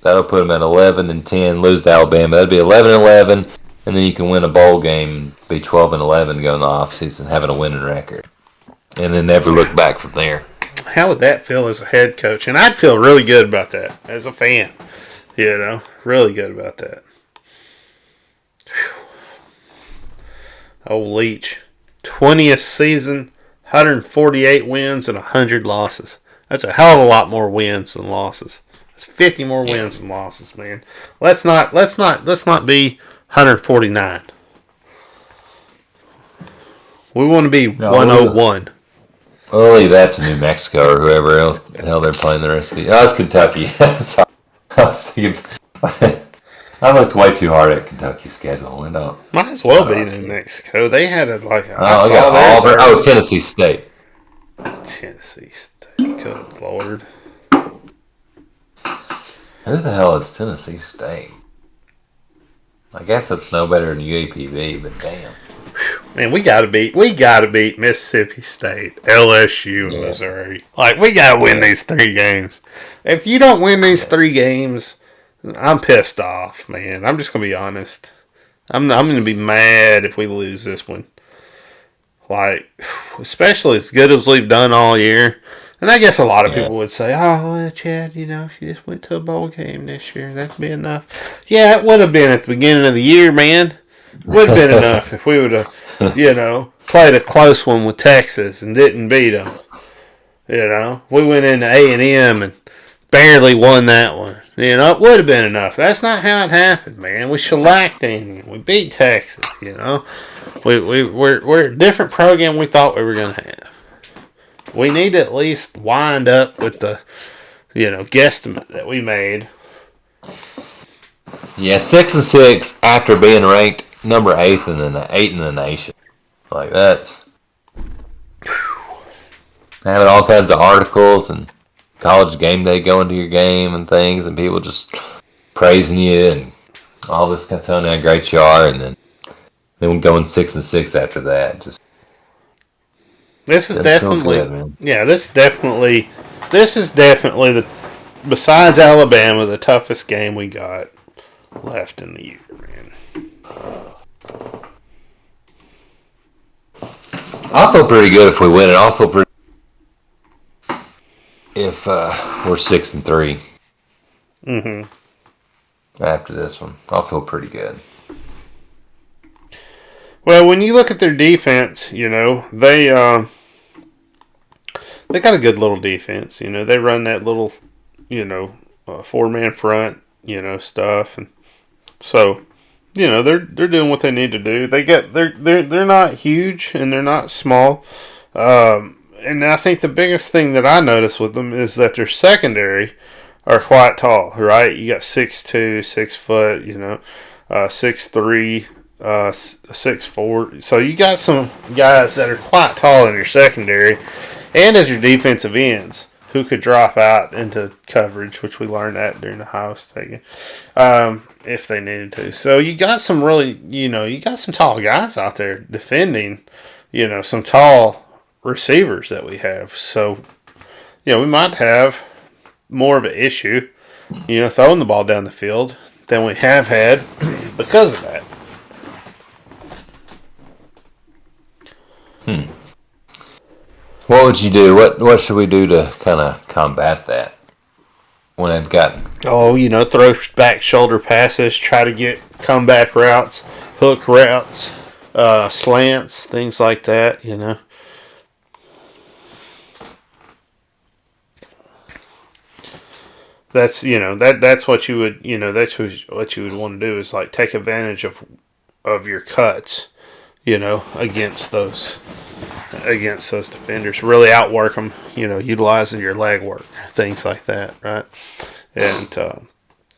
That'll put them at 11-10. Lose to Alabama. That'd be 11-11, and then you can win a bowl game, be 12-11, go in the offseason, having a winning record, and then never look back from there. How would that feel as a head coach? And I'd feel really good about that as a fan. Really good about that. Whew. Oh, Leach. 20th season, 148 wins and 100 losses. That's a hell of a lot more wins than losses. That's 50 more wins than losses, man. Let's not be 149. We want to be 101. We'll leave that to New Mexico or whoever else the hell they're playing the rest of the year. Oh, it's Kentucky. Sorry. I was thinking. I looked way too hard at Kentucky's schedule. We don't. Might as well be New Mexico. They had I Oh, we saw got theirs Auburn. Oh, Tennessee State. Tennessee State. Good Lord. Who the hell is Tennessee State? I guess it's no better than UAPB, but damn. Man, we gotta beat Mississippi State, LSU, and Missouri. Like, we gotta win these 3 games. If you don't win these 3 games, I'm pissed off, man. I'm just gonna be honest. I'm gonna be mad if we lose this one. Like, especially as good as we've done all year. And I guess a lot of people would say, oh, well, Chad, if you just went to a bowl game this year, that'd be enough. Yeah, it would have been at the beginning of the year, man. It would have been enough if we would have, played a close one with Texas and didn't beat them. We went into A&M and barely won that one. It would have been enough. That's not how it happened, man. We shellacked them. We beat Texas, We're a different program we thought we were going to have. We need to at least wind up with the, guesstimate that we made. Yeah, 6-6 after being ranked number 8 in the nation. Like, that's having all kinds of articles and college game day going to your game and things, and people just praising you and all this kind of telling you how great you are, and then going 6-6 after that. This is definitely good, this is definitely the, besides Alabama, the toughest game we got left in the year, man. I'll feel pretty good if we win it. I'll feel pretty if we're 6-3. After this one, I'll feel pretty good. Well, when you look at their defense, they got a good little defense. They run that little, 4-man front, stuff, and so, they're doing what they need to do. They're not huge and they're not small. And I think the biggest thing that I notice with them is that their secondary are quite tall, right? You got 6'2", 6 foot, 6'3", 6'4". So you got some guys that are quite tall in your secondary, and as your defensive ends who could drop out into coverage, which we learned that during the Ohio State game, if they needed to. So you got some really, you got some tall guys out there defending, some tall receivers that we have. So, we might have more of an issue, throwing the ball down the field than we have had because of that. What would you do? What should we do to kind of combat that when they've got? Oh, throw back shoulder passes, try to get comeback routes, hook routes, slants, things like that. That's that's what you would that's what you would want to do is like take advantage of your cuts, against those defenders, really outwork them, utilizing your leg work, things like that, right? And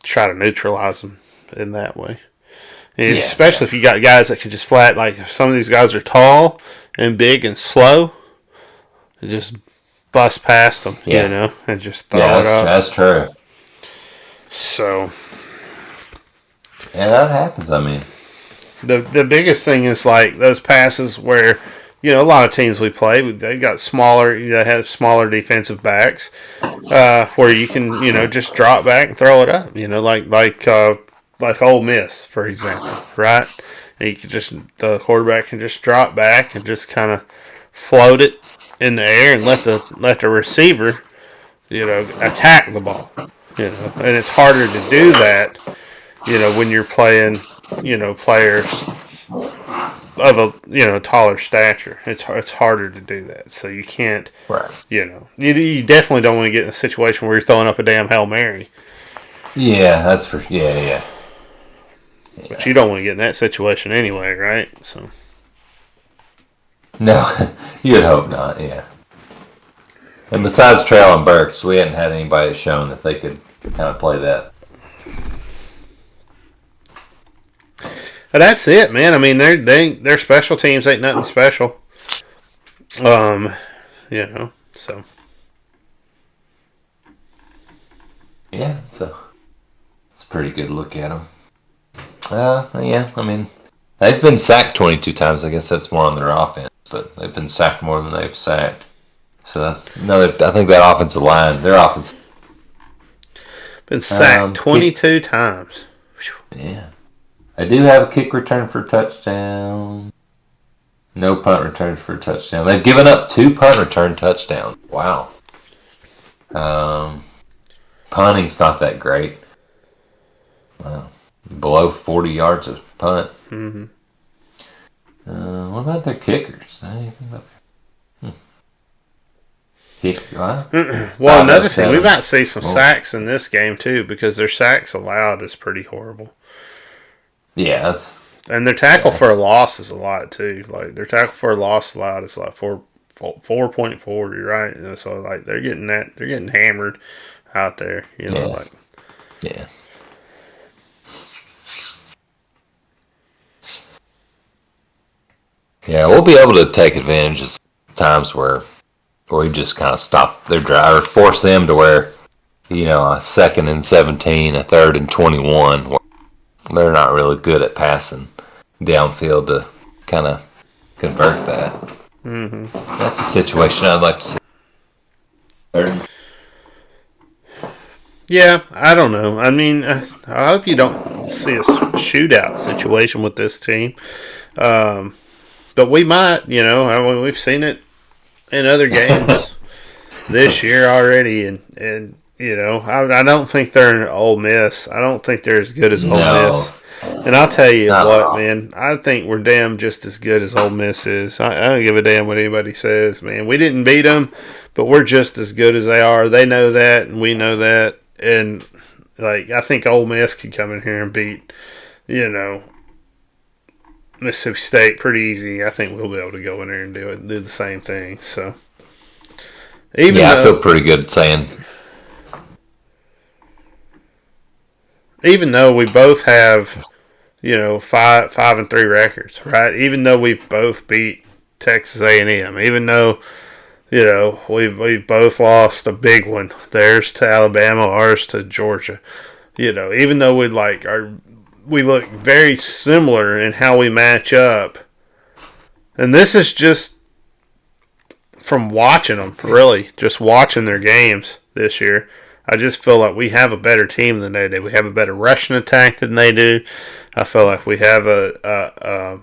try to neutralize them in that way. And especially if you got guys that can just flat, like if some of these guys are tall and big and slow, just bust past them, and just throw it up. That's true. So, yeah, that happens. I mean, the biggest thing is like those passes where a lot of teams we play, they got smaller, they have smaller defensive backs, where you can just drop back and throw it up. Like Ole Miss, for example, right? And you can the quarterback can just drop back and just kind of float it in the air and let the receiver, attack the ball. And it's harder to do that, when you're playing, players of a, taller stature. It's harder to do that. So you can't, right. You definitely don't want to get in a situation where you're throwing up a damn Hail Mary. Yeah, that's for, yeah. But you don't want to get in that situation anyway, right? So. No, you'd hope not, yeah. And besides Trail and Burks, we hadn't had anybody shown that they could kind of play that. But that's it, man. I mean, their special teams ain't nothing special. So. Yeah, it's a pretty good look at them. Yeah, I mean, they've been sacked 22 times. I guess that's more on their offense, but they've been sacked more than they've sacked. So that's another. I think that offensive line, their offense, been sacked 22 times. Yeah, I do have a kick return for a touchdown. No punt returns for a touchdown. They've given up 2 punt return touchdowns. Wow. Punting's not that great. Below 40 yards of punt. Mm-hmm. What about their kickers? Anything about their Well, another thing, we might see some sacks in this game too, because their sacks allowed is pretty horrible. Yeah, and their tackle for a loss is a lot too. Like their tackle for a loss allowed is like 4.4. You're right. So like they're getting hammered out there. Yeah. Yeah, we'll be able to take advantage of times where we just kind of stop their drive or force them to where, a 2nd and 17, a 3rd and 21, where they're not really good at passing downfield to kind of convert that. Mm-hmm. That's a situation I'd like to see. Yeah, I don't know. I mean, I hope you don't see a shootout situation with this team. But we might, we've seen it in other games this year already, and I don't think they're an Ole Miss. I don't think they're as good as Ole Miss. And I'll tell you what, man, I think we're damn just as good as Ole Miss is. I don't give a damn what anybody says, man. We didn't beat them, but we're just as good as they are. They know that, and we know that. And, I think Ole Miss could come in here and beat, Mississippi State pretty easy. I think we'll be able to go in there and do the same thing. So, I feel pretty good saying. Even though we both have, 5-3 records, right? Even though we've both beat Texas A&M, even though, we've both lost a big one. Theirs to Alabama, ours to Georgia. Even though we look very similar in how we match up. And this is just from watching them, really. Just watching their games this year. I just feel like we have a better team than they do. We have a better rushing attack than they do. I feel like we have a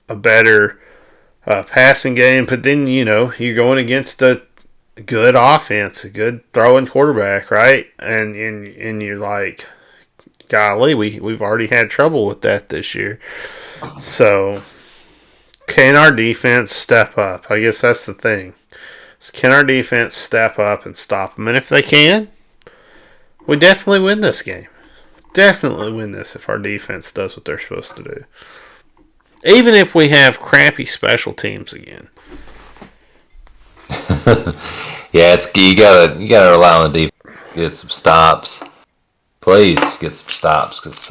better passing game. But then, you're going against a good offense, a good throwing quarterback, right? And you're like, golly, we've already had trouble with that this year. So, can our defense step up? I guess that's the thing. Can our defense step up and stop them? And if they can, we definitely win this game. Definitely win this if our defense does what they're supposed to do. Even if we have crappy special teams again. Yeah, you gotta rely on the defense. Get some stops. Please get some stops, because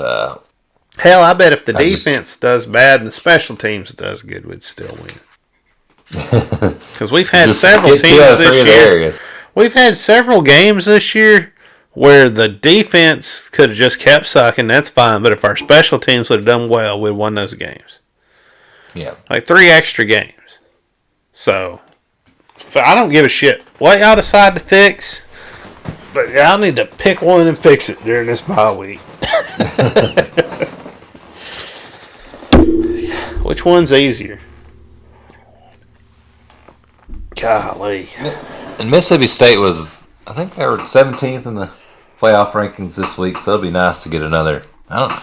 hell, I bet if the defense does bad and the special teams does good, we'd still win. Because we've had several teams this year. We've had several games this year where the defense could have just kept sucking. That's fine, but if our special teams would have done well, we'd won those games. Yeah, 3 extra games. So I don't give a shit what y'all decide to fix. But y'all need to pick one and fix it during this bye week. Which one's easier? Golly. And Mississippi State I think they were 17th in the playoff rankings this week, so it'll be nice to get another. I'm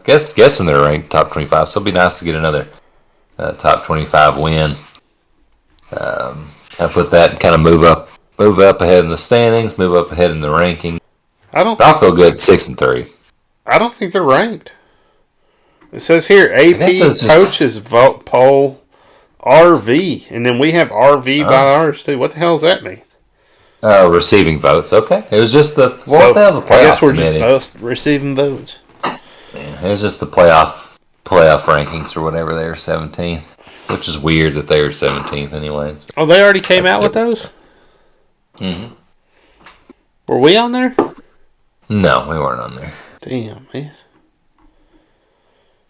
guessing they're ranked top 25, so it'll be nice to get another top 25 win. I put that and kind of move up ahead in the standings, move up ahead in the ranking. I'll feel good 6-3. I don't think they're ranked. It says here AP coaches vote poll RV, and then we have RV by ours too. What the hell does that mean? Receiving votes. Okay, it was just the I guess we're just both receiving votes. Yeah, it was just the playoff playoff rankings or whatever. They were 17th, which is weird that they were 17th anyways. Oh, they already came out with those? Mm-hmm. Were we on there? No, we weren't on there. Damn, man.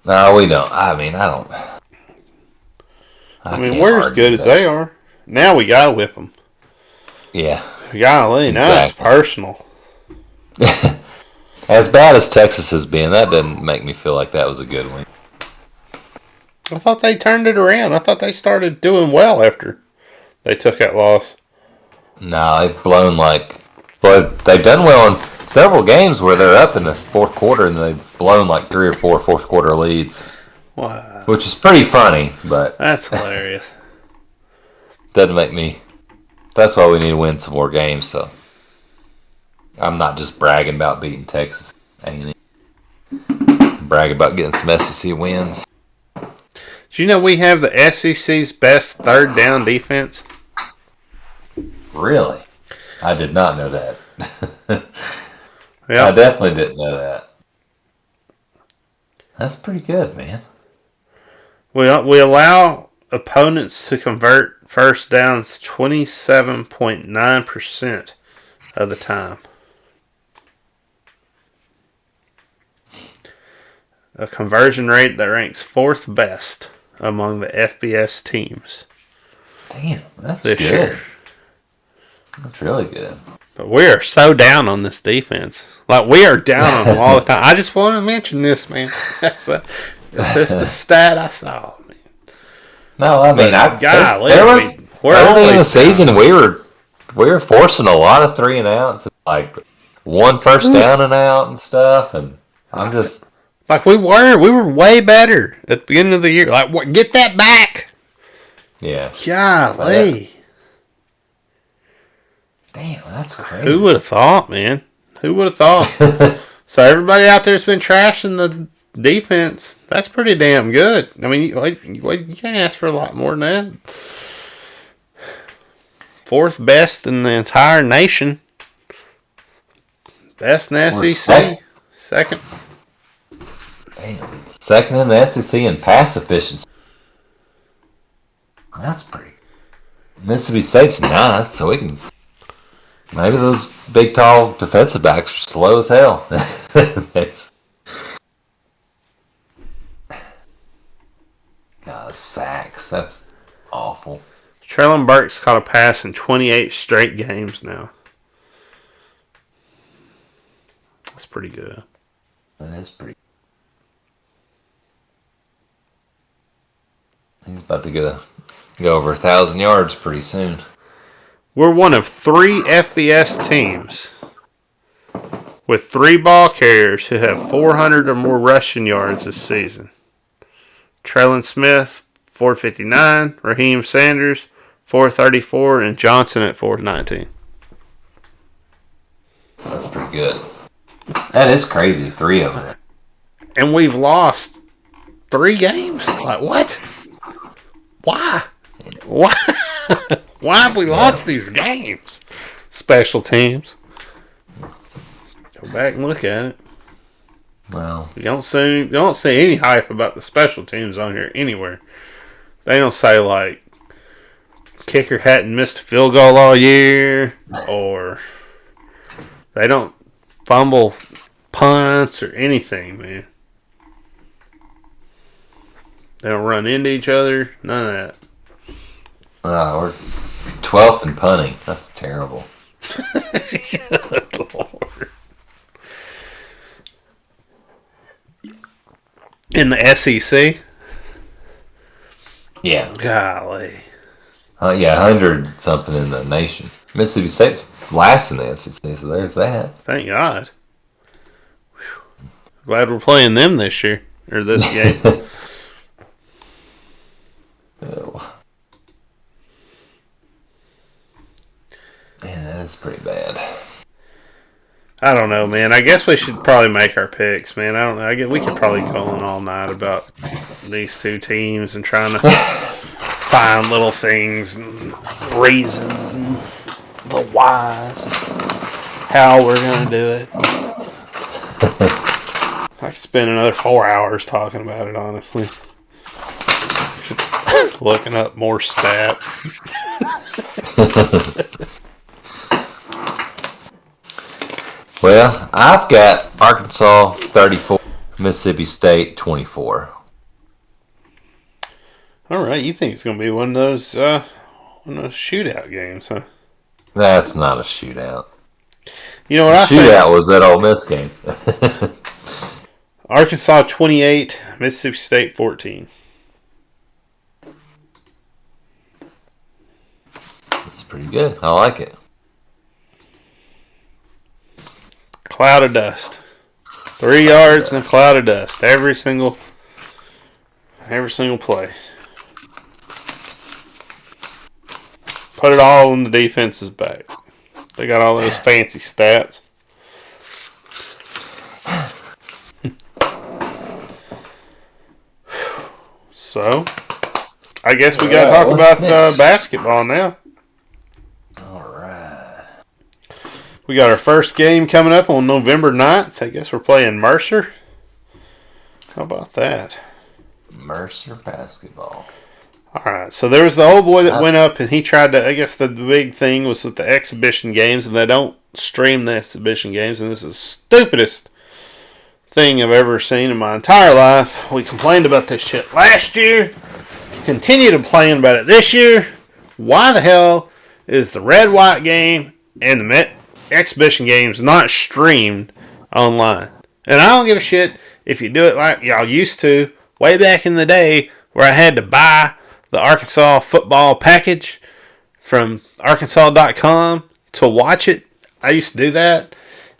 No, we don't. I mean, I don't. I mean, we're as good as they are. Now we gotta whip them. Yeah. Golly, now it's personal. As bad as Texas has been, that doesn't make me feel like that was a good win. I thought they turned it around. I thought they started doing well after they took that loss. No, they've blown they've done well in several games where they're up in the fourth quarter and they've blown like 3 or 4 fourth quarter leads. Wow. Which is pretty funny, but that's hilarious. Doesn't make me. That's why we need to win some more games. So I'm not just bragging about beating Texas. Brag about getting some SEC wins. Do you know we have the SEC's best third down defense? Really? I did not know that. Yep. I definitely didn't know that. That's pretty good, man. We allow opponents to convert first downs 27.9% of the time. A conversion rate that ranks 4th best among the FBS teams. Damn, that's this good. Year. That's really good. But we are so down on this defense. Like, we are down on them all the time. I just want to mention this, man. That's the stat I saw. Man. No, I mean, there was early in the season we were forcing a lot of 3 and outs, like 1 first down and out and stuff, and I'm just like we were way better at the beginning of the year. Like, get that back. Yeah. Golly. Damn, that's crazy. Who would have thought, man? Who would have thought? So everybody out there's been trashing the defense. That's pretty damn good. I mean, you can't ask for a lot more than that. 4th best in the entire nation. Best in the SEC. Second. Damn. Second in the SEC in pass efficiency. That's pretty. Mississippi State's 9th, so we can. Maybe those big, tall defensive backs are slow as hell. God, sacks. That's awful. Treylon Burks caught a pass in 28 straight games now. That's pretty good. That is pretty. He's about to go over 1,000 yards pretty soon. We're one of 3 FBS teams with 3 ball carriers who have 400 or more rushing yards this season. Treylon Smith, 459, Raheem Sanders, 434, and Johnson at 419. That's pretty good. That is crazy, 3 of them. And we've lost 3 games? Like, what? Why? Why? Why have we lost these games? Special teams. Go back and look at it. Well, You don't see any hype about the special teams on here anywhere. They don't say like kicker hadn't missed a field goal all year, or they don't fumble punts or anything, man. They don't run into each other. None of that. we're 12th in punting. That's terrible. Good Lord. In the SEC? Yeah. Golly. Yeah, 100 something in the nation. Mississippi State's last in the SEC, so there's that. Thank God. Whew. Glad we're playing them this year. Or this game. Oh. Man, that is pretty bad. I don't know, man. I guess we should probably make our picks, man. I don't know. I guess we could probably go on all night about these 2 teams and trying to find little things and reasons and the whys, how we're going to do it. I could spend another 4 hours talking about it, honestly. Looking up more stats. Well, I've got Arkansas 34, Mississippi State 24. All right, you think it's going to be one of those shootout games, huh? That's not a shootout. You know what the I say? Shootout was that Ole Miss game. Arkansas 28, Mississippi State 14. That's pretty good. I like it. Cloud of dust. 3 yards and a cloud of dust. Every single play. Put it all on the defense's back. They got all those fancy stats. So, I guess we got to talk about basketball now. All right. We got our first game coming up on November 9th. I guess we're playing Mercer. How about that? Mercer basketball. All right, so there was the old boy that went up and he tried to, I guess the big thing was with the exhibition games, and they don't stream the exhibition games, and this is the stupidest thing I've ever seen in my entire life. We complained about this shit last year, continue to complain about it this year. Why the hell is the red-white game and the exhibition games not streamed online? And I don't give a shit if you do it like y'all used to way back in the day where I had to buy the Arkansas football package from Arkansas.com to watch it. I used to do that.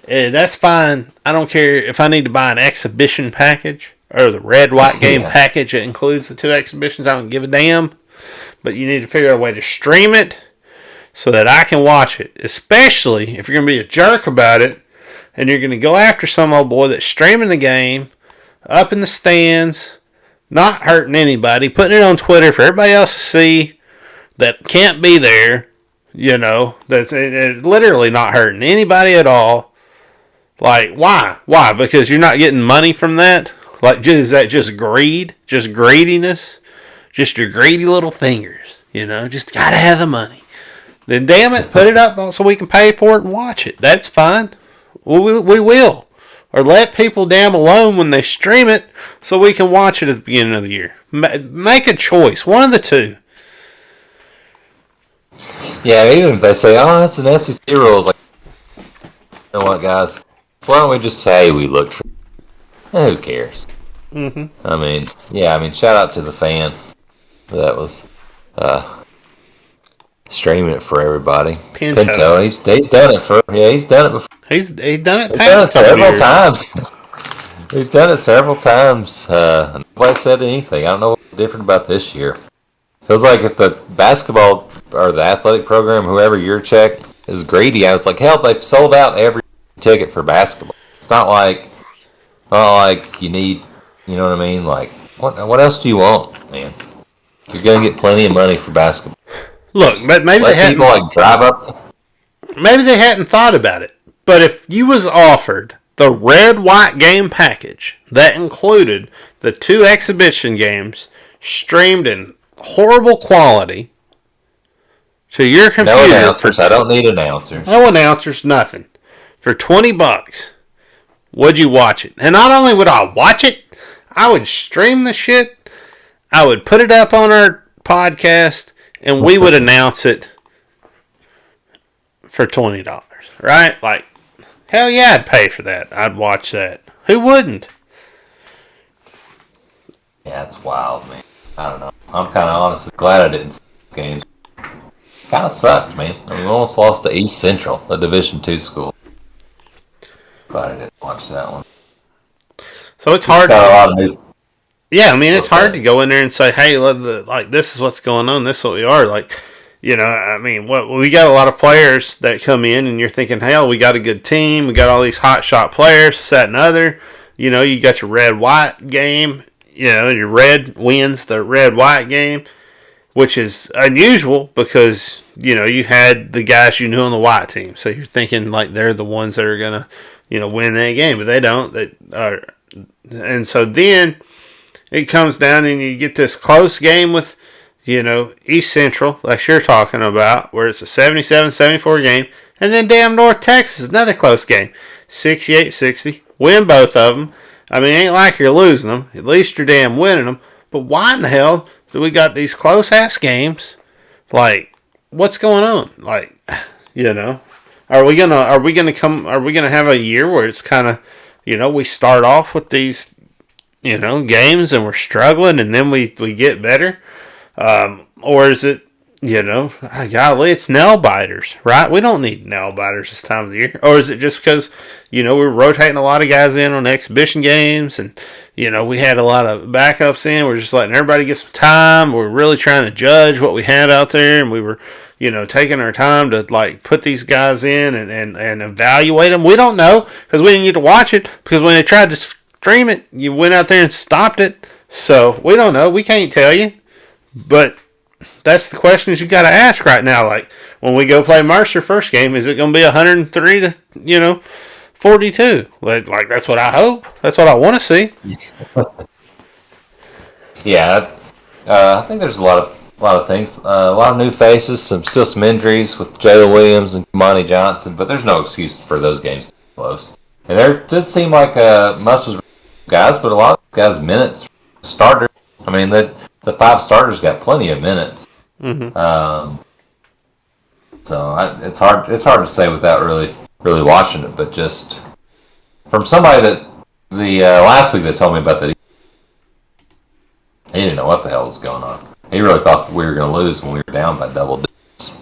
And that's fine. I don't care if I need to buy an exhibition package or the red-white game package that includes the 2 exhibitions. I don't give a damn. But you need to figure out a way to stream it so that I can watch it. Especially if you're going to be a jerk about it and you're going to go after some old boy that's streaming the game up in the stands, not hurting anybody, putting it on Twitter for everybody else to see that can't be there, that's literally not hurting anybody at all. Like, why? Why? Because you're not getting money from that? Like, is that just greed? Just greediness? Just your greedy little fingers, Just gotta have the money. Then, damn it, put it up so we can pay for it and watch it. That's fine. We will. Or let people damn alone when they stream it so we can watch it at the beginning of the year. Make a choice. One of the two. Yeah, even if they say, oh, that's an SEC rule. It's like, you know what, guys? Why don't we just say we looked for who cares? Mm-hmm. I mean, shout out to the fan that was streaming it for everybody. Pinto. He's done it for he's done it before. He's done it several times. He's done it several times. Nobody said anything. I don't know what's different about this year. Feels like if the basketball or the athletic program, whoever your check is greedy, I was like, hell, they've sold out every ticket for basketball. It's not like you need, you know what I mean? Like, what else do you want, man? You're gonna get plenty of money for basketball. Look, but maybe they hadn't. People drive up. Maybe they hadn't thought about it. But if you was offered the red-white game package that included the 2 exhibition games streamed in horrible quality to your computer. No announcers. I don't need announcers. No announcers, nothing. For $20, would you watch it? And not only would I watch it, I would stream the shit. I would put it up on our podcast, and we would announce it for $20, right? Like, hell yeah, I'd pay for that. I'd watch that. Who wouldn't? Yeah, it's wild, man. I don't know. I'm kind of honestly glad I didn't see these games. Kind of sucked, man. We almost lost to East Central, a Division II school. But I didn't watch that one. So it's hard. Yeah, it's hard to go in there and say, hey, this is what's going on. This is what we are. Like, we got a lot of players that come in, and you're thinking, hell, we got a good team. We got all these hot shot players, that and other. You got your red-white game. Your red wins the red-white game, which is unusual because, you had the guys you knew on the white team. So you're thinking like they're the ones that are going to, win that game. But they don't. And so then it comes down and you get this close game with, East Central, like you're talking about, where it's a 77-74 game. And then damn North Texas, another close game. 68-60. Win both of them. I mean, it ain't like you're losing them. At least you're damn winning them. But why in the hell do we got these close-ass games? Like, what's going on? Like, are we gonna have a year where it's kind of, we start off with these, games and we're struggling and then we get better? Or is it, golly, it's nail biters, right? We don't need nail biters this time of the year. Or is it just because, we're rotating a lot of guys in on exhibition games and, we had a lot of backups in. We're just letting everybody get some time. We're really trying to judge what we had out there, and we were, taking our time to, like, put these guys in and evaluate them. We don't know because we didn't get to watch it, because when they tried to stream it, you went out there and stopped it. So we don't know. We can't tell you. But that's the questions you got to ask right now. Like, when we go play Mercer first game, is it going to be 103 to 42? Like that's what I hope. That's what I want to see. Yeah, I think there's a lot of things, a lot of new faces, still some injuries with Jalen Williams and Kamani Johnson, but there's no excuse for those games to be close. And there did seem like Muss was guys, but a lot of guys minutes starters. I mean, the 5 starters got plenty of minutes. Mm-hmm. So it's hard to say without really watching it, but just from somebody that the last week that told me about that, he didn't know what the hell was going on. He really thought we were going to lose when we were down by double digits.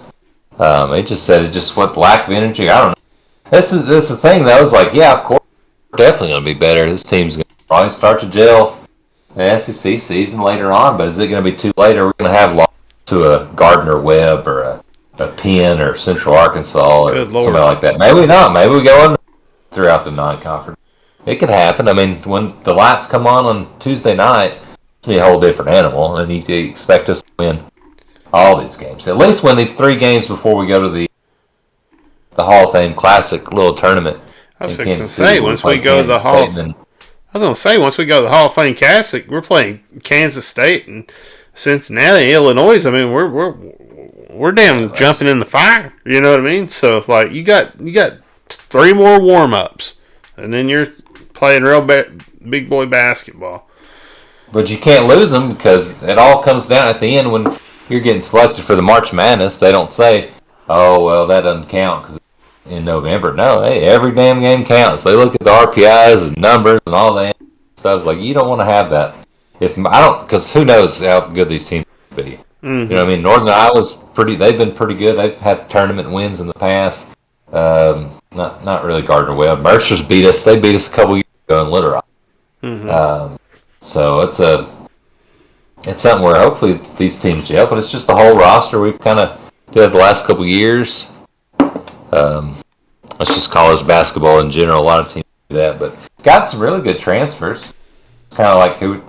He just said it just what lack of energy. I don't know. This is the thing though. It's like, yeah, of course, we're definitely going to be better. This team's going to probably start to gel the SEC season later on, but is it going to be too late? Are we going to have lost to a Gardner Webb or a Penn or Central Arkansas or something like that? Maybe not. Maybe we go on throughout the non-conference. It could happen. I mean, when the lights come on Tuesday night, it's a whole different animal, and you expect us to win all these games. At least win these 3 games before we go to the Hall of Fame Classic little tournament. I was going to say, once we go to the Hall of Fame Classic, we're playing Kansas State and Cincinnati, Illinois. I mean, we're damn jumping in the fire. You know what I mean? So, like, you got 3 more warm-ups, and then you're playing real big boy basketball. But you can't lose them because it all comes down at the end when you're getting selected for the March Madness. They don't say, oh, well, that doesn't count because it's in November. No, hey, every damn game counts. They look at the RPIs and numbers and all that stuff. It's like, you don't want to have that. Because who knows how good these teams will be. Mm-hmm. You know what I mean? Northern Iowa's they've been pretty good. They've had tournament wins in the past. Not really Gardner Webb. Mercer's beat us. They beat us a couple years ago in Little Rock. Mm-hmm. So it's something where hopefully these teams gel, but it's just the whole roster we've kind of did the last couple years. Let's just college basketball in general. A lot of teams do that, but got some really good transfers. Kind of like who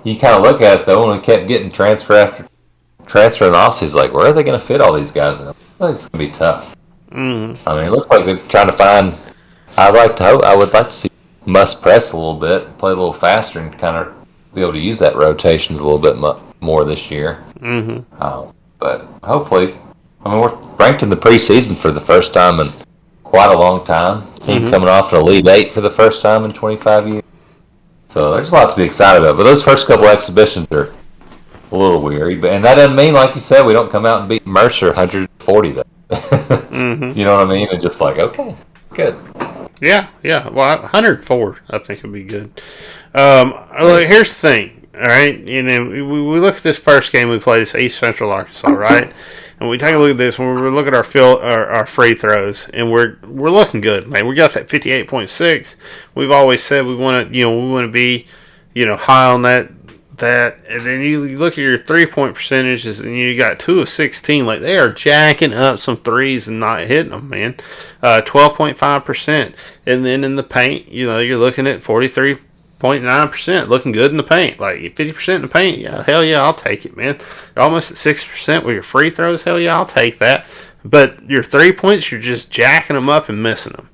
you kind of look at it though, and we kept getting transfer after transfer in the offseason. Like, where are they going to fit all these guys in? It looks like it's going to be tough. Mm-hmm. I mean, it looks like they're trying to find. I would like to see Muss press a little bit, play a little faster, and kind of be able to use that rotations a little bit more this year. Mm-hmm. But hopefully, I mean, we're ranked in the preseason for the first time in quite a long time. Team coming off an Elite 8 for the first time in 25 years. So there's a lot to be excited about. But those first couple exhibitions are a little weary. And that doesn't mean, like you said, we don't come out and beat Mercer 140 though. Mm-hmm. You know what I mean? It's just like, okay, good. Yeah. Well, 104, I think would be good. Here's the thing, all right? You know, we look at this first game we played, this East Central Arkansas, right? And we take a look at this, when we look at our free throws, and we're looking good, man. We got that 58.6. We've always said we want to be, high on that. And then you look at your 3-point percentages, and you got 2 of 16. Like, they are jacking up some threes and not hitting them, man. 12.5%. And then in the paint, you're looking at 43.9%. Looking good in the paint. Like, 50% in the paint, yeah, hell yeah, I'll take it, man. You're almost at 6% with your free throws, hell yeah, I'll take that. But your 3 points, you're just jacking them up and missing them.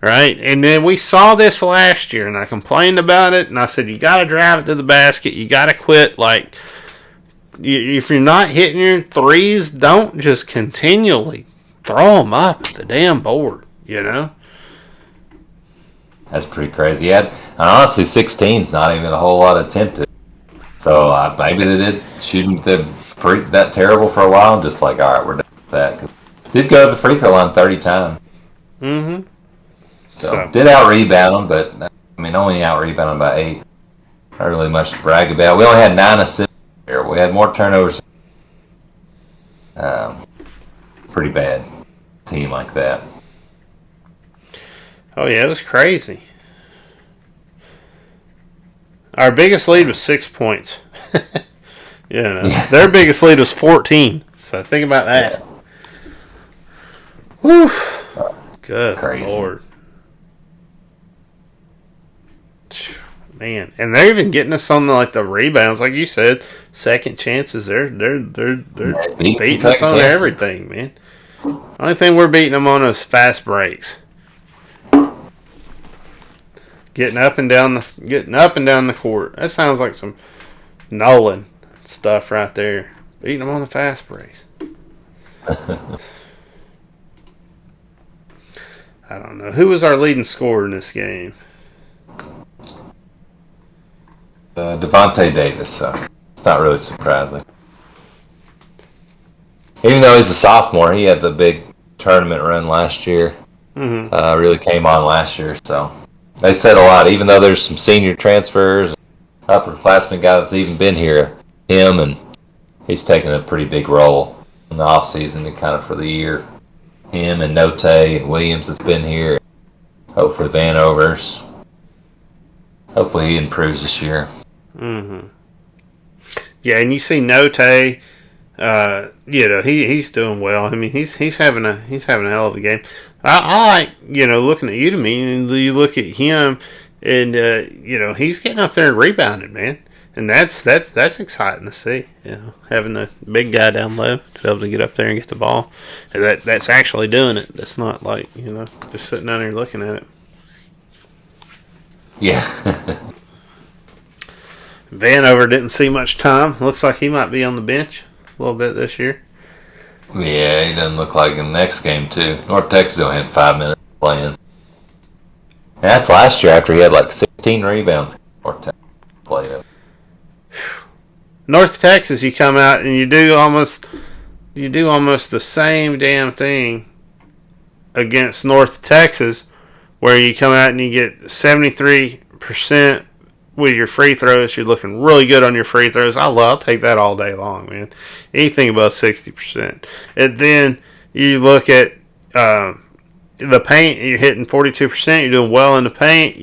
right? And then we saw this last year, and I complained about it, and I said, you got to drive it to the basket. You got to quit. Like, if you're not hitting your threes, don't just continually throw them up the damn board, you know? That's pretty crazy. Yeah, and honestly, 16's not even a whole lot attempted. So maybe they did shooting that terrible for a while and just like, all right, we're done with that. Did go to the free throw line 30 times. Mm-hmm. So did out-rebound them, but, I mean, only out-rebound them by 8. Not really much to brag about. We only had 9 assists here. We had more turnovers. Pretty bad team like that. Oh, yeah, it was crazy. Our biggest lead was 6 points. Their biggest lead was 14. So think about that. Yeah. Whew. Good Crazy. Lord. Man, and they're even getting us on the rebounds, like you said, second chances. They're beating us on everything, man. Only thing we're beating them on is fast breaks. Getting up and down the court. That sounds like some Nolan stuff right there. Beating them on the fast breaks. I don't know. Who was our leading scorer in this game? Devontae Davis. So it's not really surprising. Even though he's a sophomore, he had the big tournament run last year. Mm-hmm. Really came on last year, so they said a lot. Even though there's some senior transfers, upperclassmen guy that's even been here, and he's taken a pretty big role in the offseason and kind of for the year. Him and Note and Williams that's been here. Hopefully Vanovers. Hopefully he improves this year. Mm-hmm. Yeah, and you see Note, he's doing well. I mean, he's having a hell of a game. I like, looking at Udemy, and you look at him, and he's getting up there and rebounding, man. And that's exciting to see. Having a big guy down low to be able to get up there and get the ball, and that's actually doing it. That's not like just sitting down there looking at it. Yeah. Vanover didn't see much time. Looks like he might be on the bench a little bit this year. Yeah, he doesn't look like in the next game too. North Texas only had 5 minutes playing. And that's last year after he had like 16 rebounds. North Texas played him. North Texas, you come out and you do almost the same damn thing against North Texas, where you come out and you get 73% with your free throws. You're looking really good on your free throws. I'll take that all day long, man. Anything above 60%. And then you look at the paint, you're hitting 42%. You're doing well in the paint,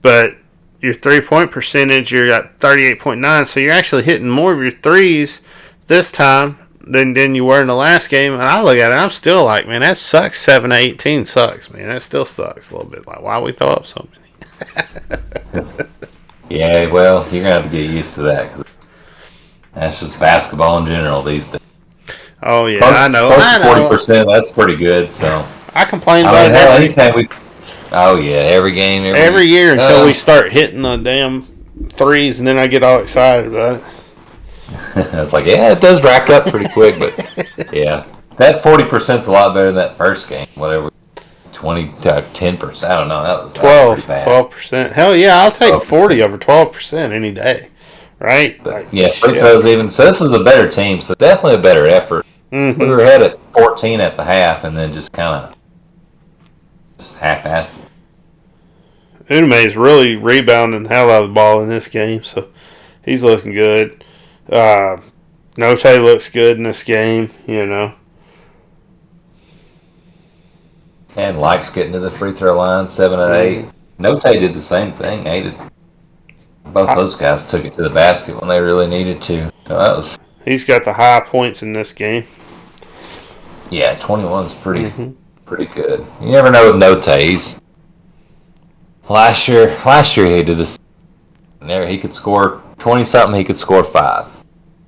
but your 3-point percentage, you're at 38.9. So you're actually hitting more of your threes this time than you were in the last game. And I look at it, I'm still like, man, that sucks. 7-18 sucks, man. That still sucks a little bit. Like, why we throw up so many? Yeah, well, you're going to have to get used to that. Cause that's just basketball in general these days. Oh, yeah, I know. Close to 40%, that's pretty good. So I complain about it anytime we... Oh, yeah, every game. Every year until we start hitting the damn threes, and then I get all excited about it. It's like, yeah, it does rack up pretty quick, but yeah. That 40% is a lot better than that first game. Whatever, 20 to 10%. I don't know. That was 12%. Hell yeah, I'll take 40 over 12% any day. Right? But, yeah, free throws even. So this is a better team, so definitely a better effort. Mm-hmm. We were ahead at 14 at the half, and then just kind of just half-assed it. Ume's really rebounding the hell out of the ball in this game, so he's looking good. Note looks good in this game, And likes getting to the free throw line, 7 out of 8. Note did the same thing. Both those guys took it to the basket when they really needed to. So he's got the high points in this game. Yeah, 21's pretty good. You never know with Note. Last year he did this. He could score 20-something. He could score 5.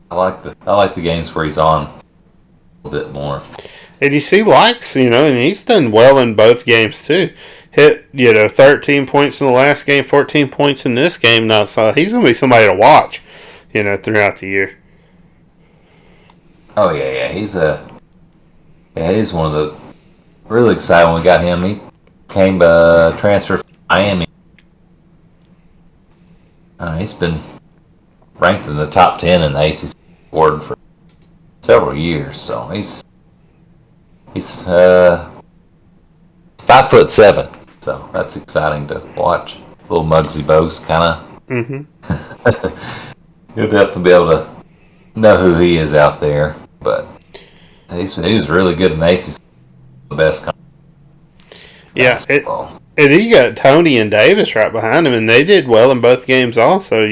I like the games where he's on a little bit more. And you see likes, and he's done well in both games too. hit 13 points in the last game, 14 points in this game now. So he's going to be somebody to watch, throughout the year. Oh yeah. He's one of the really excited when we got him. He came transfer from Miami. He's been ranked in the top 10 in the ACC award for several years. So he's 5'7", so that's exciting to watch. Little Muggsy Bogues kind of. Mm-hmm. You'll definitely be able to know who he is out there, but he was really good in the ACC. The best. Yeah, and you got Tony and Davis right behind him, and they did well in both games. Also,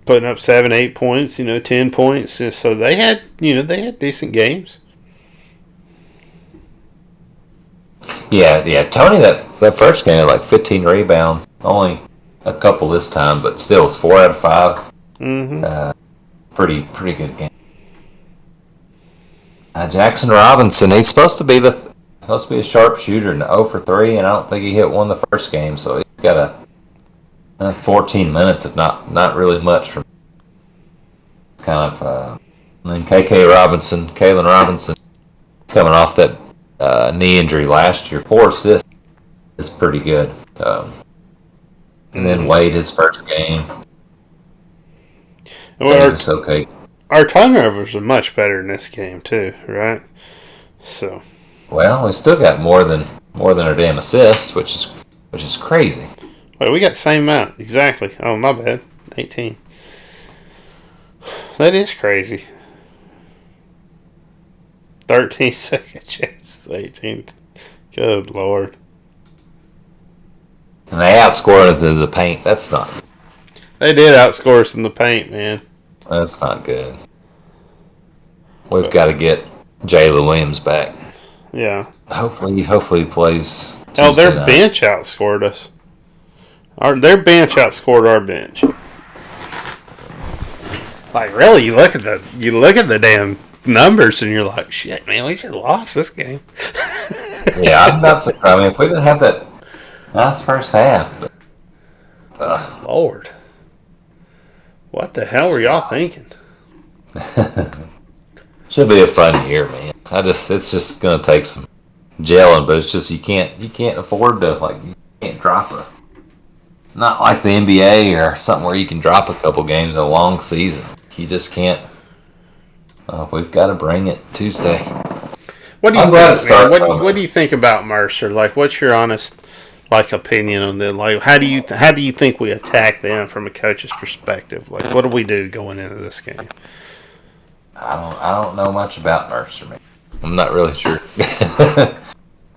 putting up 7, 8 points, 10 points. So they had decent games. Yeah. Tony, that first game had like 15 rebounds, only a couple this time, but still, it's 4 out of 5. Mm-hmm. Pretty good game. Jackson Robinson, he's supposed to be a sharp shooter, and 0 for 3, and I don't think he hit one the first game, so he's got a 14 minutes, if not really much from. It's kind of and then Kalen Robinson, coming off that knee injury last year, 4 assists is pretty good. And then Wade, his first game. Well, it's okay. Our turnovers are much better in this game too, right? So. Well, we still got more than our damn assists, which is crazy. Wait, we got the same amount exactly. Oh, my bad, 18. That is crazy. 13 second chances, 18. Good Lord. And they outscored us in the paint. That's not. They did outscore us in the paint, man. That's not good. We've got to get Jalen Williams back. Yeah. Hopefully he plays. Hell, their bench outscored us. Their bench outscored our bench. Like, really, you look at the damn numbers and you're like, shit, man, we should have lost this game. Yeah, I'm not surprised. I mean, if we didn't have that nice first half. Lord. What the hell were y'all thinking? Should be a fun year, man. It's just gonna take some gelling, but it's just you can't afford to, like, you can't drop not like the NBA or something where you can drop a couple games in a long season. You just can't. We've got to bring it Tuesday. What do you think, man? What do you think about Mercer? Like, what's your honest opinion on them? Like, how do you think we attack them from a coach's perspective? Like, what do we do going into this game? I don't know much about Mercer, man. I'm not really sure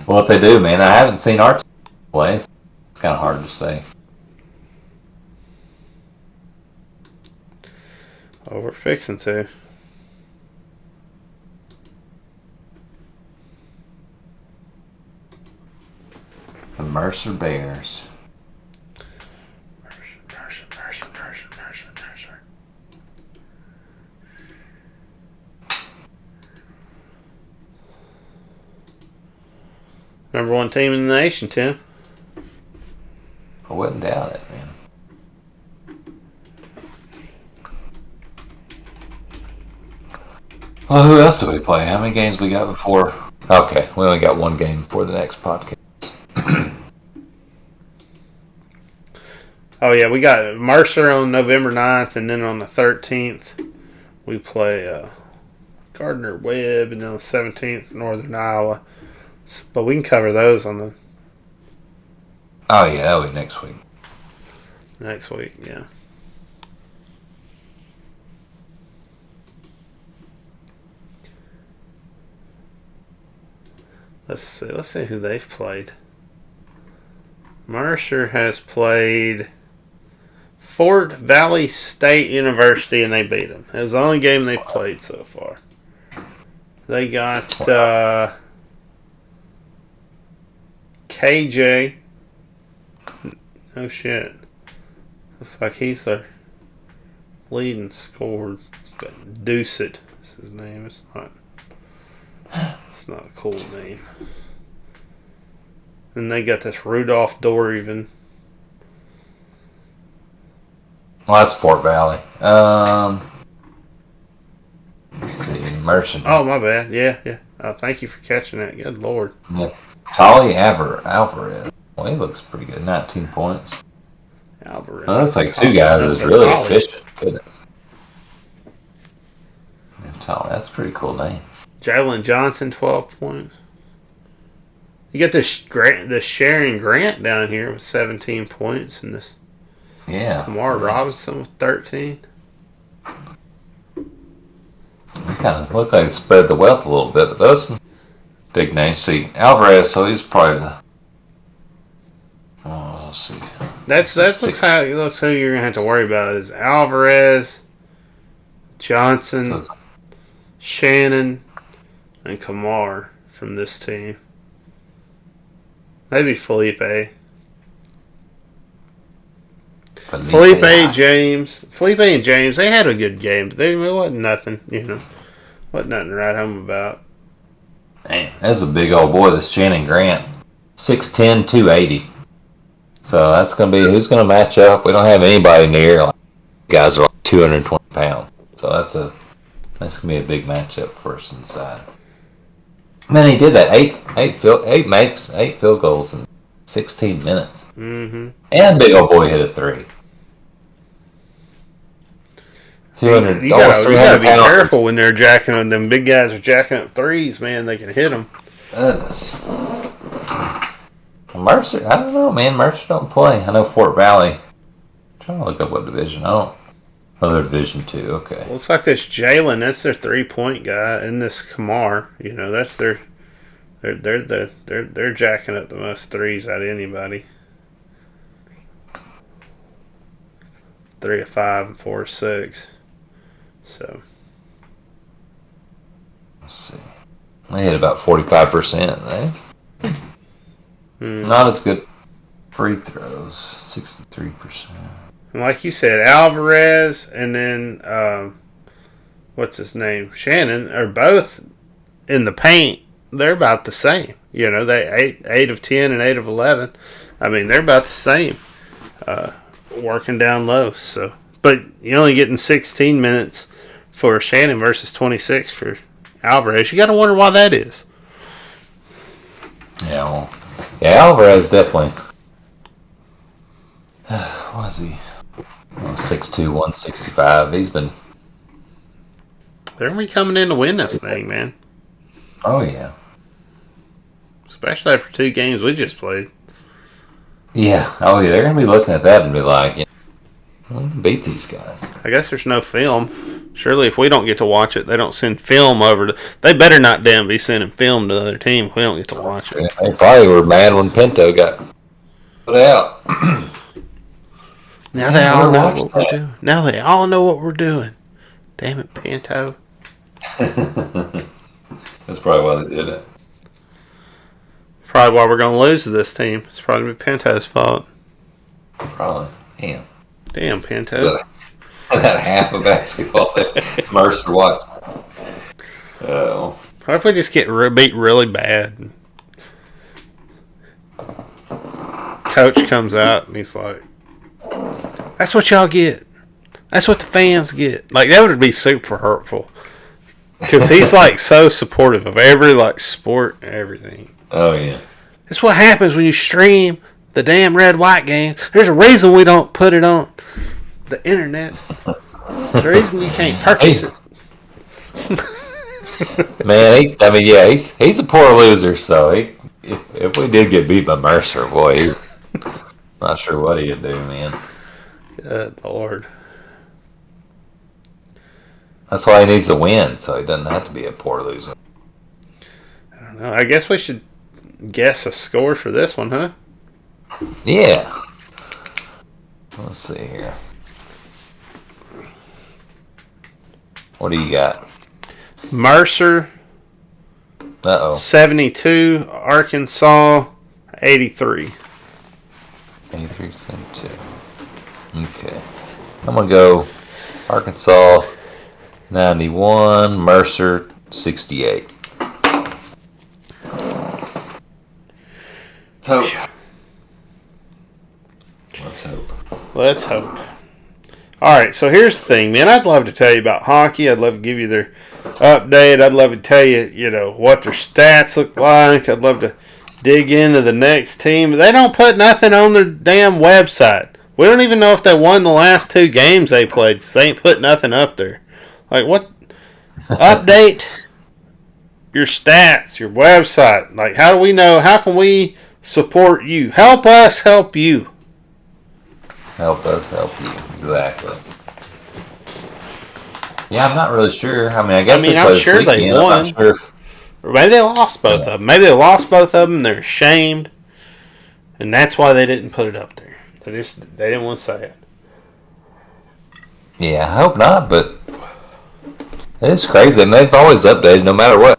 what they do, man. I haven't seen our team play. So it's kind of hard to say. Oh, we're fixing to. The Mercer Bears. Mercer. Number 1 team in the nation, Tim. I wouldn't doubt it, man. Well, who else do we play? How many games we got before? Okay, we only got one game before the next podcast. Oh, yeah, we got Mercer on November 9th, and then on the 13th, we play Gardner Webb, and then on the 17th, Northern Iowa. But we can cover those on the... Oh, yeah, that'll be next week. Next week, yeah. Let's see who they've played. Mercer has played Fort Valley State University, and they beat them. It was the only game they've played so far. They got KJ. Oh shit! Looks like he's their leading scorer. But Deucet is his name. It's not a cool name. And they got this Rudolph Doraven. Well, that's Fort Valley. Let's see, Mercer. Oh, my bad. Yeah. Oh, thank you for catching that. Good Lord. Yeah. Tolly Alvarez. Well, he looks pretty good. 19 points. Alvarez. Well, that's like two guys that's really Tolly. efficient. Goodness. Yeah, Tolly, that's a pretty cool name. Jalen Johnson, 12 points. You got this Sharon Grant down here with 17 points, and this Lamar Robinson with 13. They kind of look like it spread the wealth a little bit, but those some big names. See, Alvarez, so he's probably the. Oh, let's see. That looks how it looks. Who you're gonna have to worry about is Alvarez, Johnson, Shannon, and Kamar from this team. Maybe Felipe. Felipe and James, they had a good game, but it wasn't nothing, wasn't nothing to write home about. Man, that's a big old boy, this Shannon Grant. 6'10", 280. So that's going to be, who's going to match up? We don't have anybody near. Like, guys are like 220 pounds. So that's going to be a big matchup for us inside. Man, he did that. Eight field goals in 16 minutes. Mm-hmm. And big old boy hit a three. 200. You gotta be careful when they're jacking up. Them big guys are jacking up threes, man. They can hit them. Goodness. Mercer, I don't know, man. Mercer don't play. I know Fort Valley. I'm trying to look up what division. Oh, they're Division 2. Okay. Looks like this Jalen. That's their 3-point guy, and this Kamar. That's their. They're jacking up the most threes out of anybody. 3 of 5 and 4 of 6. So. Let's see. They hit about 45%. Not as good free throws. 63%. And like you said, Alvarez and then what's his name? Shannon are both in the paint. They're about the same. They 8 of 10 and 8 of 11. I mean, they're about the same. Working down low. So, but you're only getting 16 minutes for Shannon versus 26 for Alvarez. You got to wonder why that is. Yeah, Alvarez definitely. What is he? 6'2", 165. He's been. They're going to be coming in to win this thing, man. Oh, yeah. Especially after 2 games we just played. Yeah. Oh, yeah. They're going to be looking at that and be like, we can beat these guys. I guess there's no film. Surely if we don't get to watch it, they don't send film over to... They better not damn be sending film to the other team if we don't get to watch it. They probably were mad when Pinto got put out. Now they all know what we're doing. Now they all know what we're doing. Damn it, Pinto. That's probably why they did it. Probably why we're going to lose to this team. It's probably Pinto's fault. Probably. Damn, Pinto. That half of basketball that Mercer watched. Oh. What if we just get beat really bad? Coach comes out and he's like, "That's what y'all get. That's what the fans get." Like, that would be super hurtful. Because he's like so supportive of every sport and everything. Oh, yeah. It's what happens when you stream the damn red-white game. There's a reason we don't put it on the internet. The reason you can't purchase it. Man, he's a poor loser. So if we did get beat by Mercer, boy, not sure what he'd do, man. Good Lord. That's why he needs to win, so he doesn't have to be a poor loser. I don't know. I guess we should guess a score for this one, huh? Yeah. Let's see here. What do you got? Mercer. 72. Arkansas. 83. 83, 72. Okay. I'm going to go Arkansas 91, Mercer 68. So Let's hope. Let's hope. All right, so here's the thing, man. I'd love to tell you about hockey. I'd love to give you their update. I'd love to tell you, what their stats look like. I'd love to dig into the next team. But they don't put nothing on their damn website. We don't even know if they won the last 2 games they played because they ain't put nothing up there. Like, what? Update your stats, your website. Like, how do we know? How can we support you? Help us help you. Help us help you. Exactly. Yeah, I'm not really sure. I guess I'm sure they won. I'm not sure. Or maybe they lost both of them. Maybe they lost both of them. They're ashamed, and that's why they didn't put it up there. They didn't want to say it. Yeah, I hope not. But it's crazy. They've always updated, no matter what.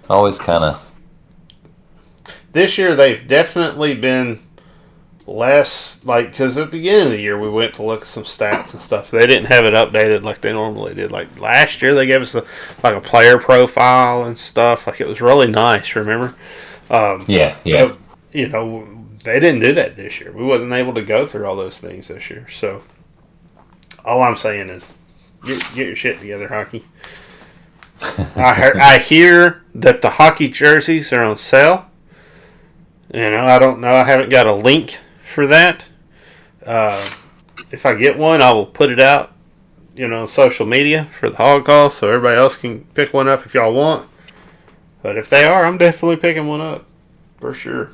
Always kind of. This year, they've definitely been less, because at the beginning of the year, we went to look at some stats and stuff. They didn't have it updated like they normally did. Like last year, they gave us a player profile and stuff. Like, it was really nice, remember? Yeah. But, they didn't do that this year. We wasn't able to go through all those things this year. So, all I'm saying is, get your shit together, hockey. I hear that the hockey jerseys are on sale. I don't know. I haven't got a link for that. If I get one, I will put it out, on social media for the Hog Call so everybody else can pick one up if y'all want. But if they are, I'm definitely picking one up for sure.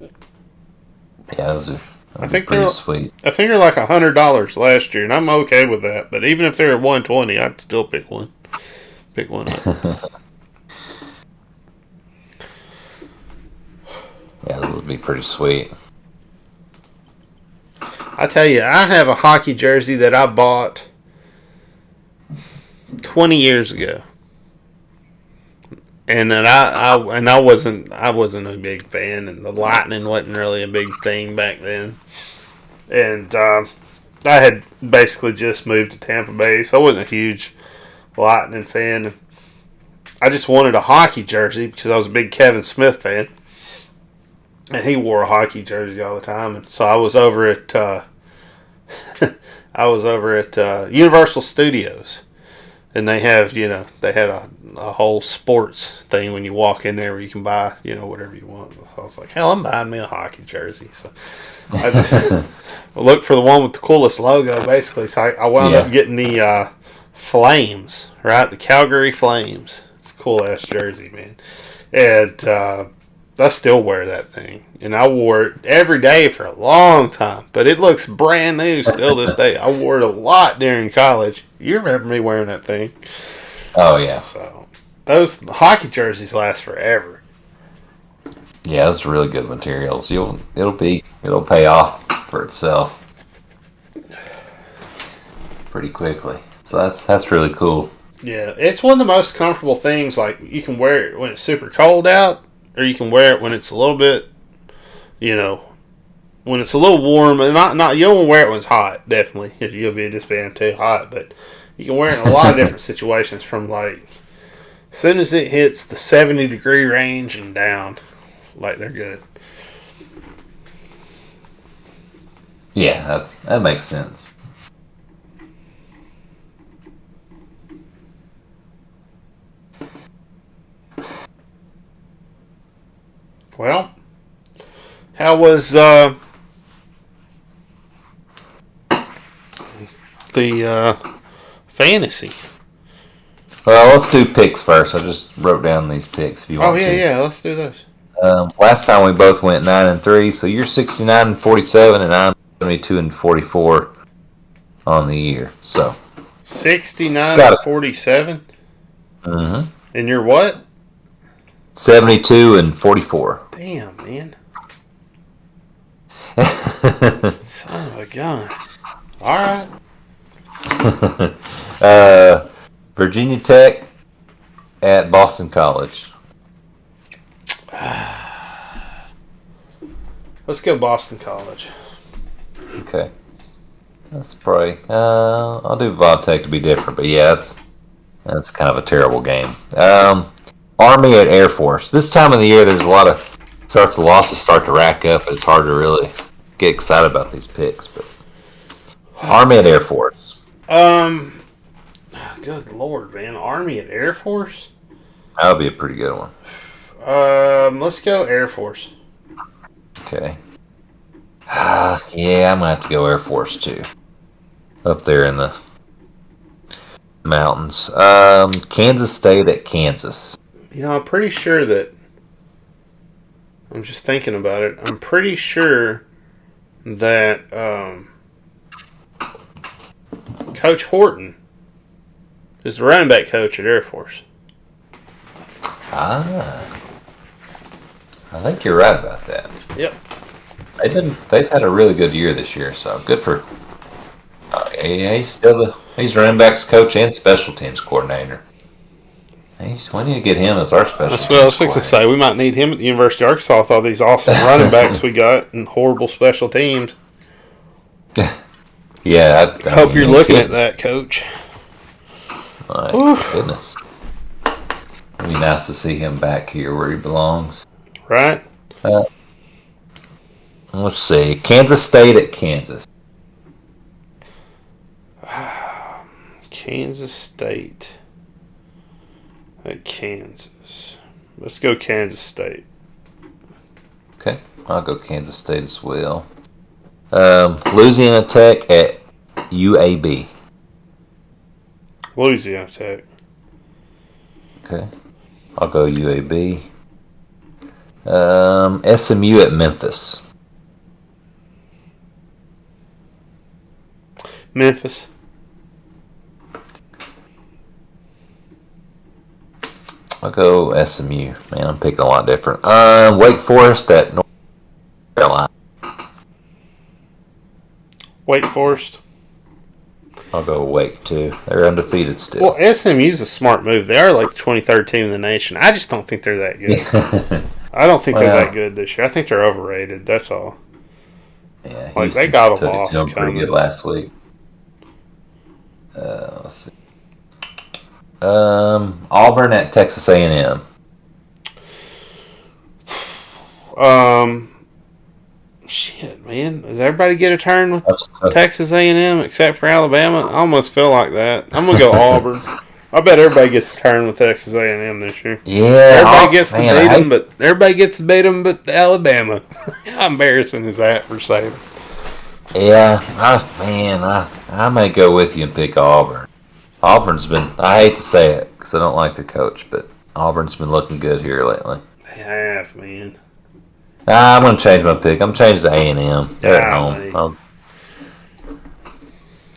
Yeah, those are pretty sweet. I think they're like $100 last year, and I'm okay with that. But even if they're at $120, I'd still pick one. Pick one up. Yeah, those would be pretty sweet. I tell you, I have a hockey jersey that I bought 20 years ago, and that I wasn't a big fan, and the Lightning wasn't really a big thing back then, and I had basically just moved to Tampa Bay, so I wasn't a huge Lightning fan. I just wanted a hockey jersey because I was a big Kevin Smith fan. And he wore a hockey jersey all the time, and so I was over at Universal Studios, and they have they had a whole sports thing when you walk in there where you can buy whatever you want. So I was like, hell, I'm buying me a hockey jersey. So I just looked for the one with the coolest logo, basically. So I wound up getting the Flames, right? The Calgary Flames. It's a cool ass jersey, man, and. I still wear that thing, and I wore it every day for a long time, but it looks brand new still this day. I wore it a lot during college. You remember me wearing that thing? Oh, yeah. So, those hockey jerseys last forever. Yeah, those are really good materials. It'll pay off for itself pretty quickly. So that's really cool. Yeah, it's one of the most comfortable things. Like, you can wear it when it's super cold out, or you can wear it when it's a little bit, when it's a little warm. And not you don't want to wear it when it's hot, definitely. You'll be just being too hot. But you can wear it in a lot of different situations from, as soon as it hits the 70-degree range and down. They're good. Yeah, that makes sense. Well, how was the fantasy? Well, let's do picks first. I just wrote down these picks if you want to. Oh, yeah, let's do those. Last time we both went 9-3, so you're 69-47, and I'm 72-44 on the year. So 69-47. Mm-hmm. And you're what? 72-44. Damn, man. Son of a gun. All right. Virginia Tech at Boston College. Let's go Boston College. Okay. That's probably... I'll do Vodtech to be different, but yeah, that's kind of a terrible game. Army at Air Force. This time of the year, there's a lot of The losses start to rack up. It's hard to really get excited about these picks. But Army at Air Force. Good Lord, man. Army at Air Force? That would be a pretty good one. Let's go Air Force. Okay. Yeah, I'm going to have to go Air Force, too. Up there in the mountains. Kansas State at Kansas. I'm pretty sure that... I'm just thinking about it. I'm pretty sure that Coach Horton is the running back coach at Air Force. I think you're right about that. Yep. They've had a really good year this year, so good for. He's running backs coach and special teams coordinator. We need to get him as our special teams. That's what I was fixing to say. We might need him at the University of Arkansas with all these awesome running backs we got and horrible special teams. Yeah, I hope you're looking at that, Coach. My goodness. It'd be nice to see him back here where he belongs. Right? Let's see. Kansas State at Kansas. Kansas State at Kansas. Let's go Kansas State. Okay. I'll go Kansas State as well. Louisiana Tech at UAB. Louisiana Tech. Okay. I'll go UAB. SMU at Memphis. Memphis. I'll go SMU. Man, I'm picking a lot different. Wake Forest at North Carolina. Wake Forest. I'll go Wake too. They're undefeated still. Well, SMU's a smart move. They are like the 23rd team in the nation. I just don't think they're that good. I don't think they're that good this year. I think they're overrated. That's all. Yeah, like they got a loss coming. Pretty good last week. Let's see. Auburn at Texas A&M. Shit, man. Does everybody get a turn with Texas A&M except for Alabama? I almost feel like that. I'm gonna go Auburn. I bet everybody gets a turn with Texas A&M this year. Yeah, everybody gets to beat them, but Alabama. How embarrassing is that for saying? Yeah, I may go with you and pick Auburn. Auburn's been, I hate to say it because I don't like the coach, but Auburn's been looking good here lately. They have, man. I'm going to change my pick. I'm changing to A&M. They're at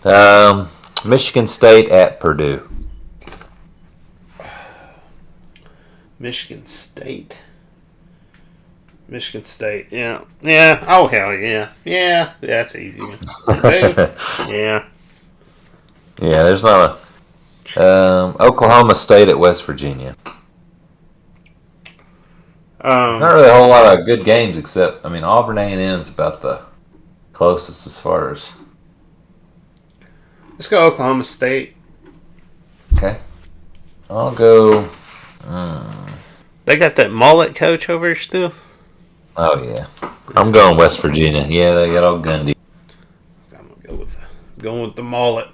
home. Michigan State at Purdue. Michigan State. Yeah. Yeah. Oh, hell yeah. Yeah, that's easy. Yeah. Yeah, there's not a... Oklahoma State at West Virginia. Not really a whole lot of good games, except, Auburn A&M is about the closest as far as... Let's go Oklahoma State. Okay. I'll go... They got that mullet coach over here still? Oh, yeah. I'm going West Virginia. Yeah, they got old Gundy. I'm going with the mullet.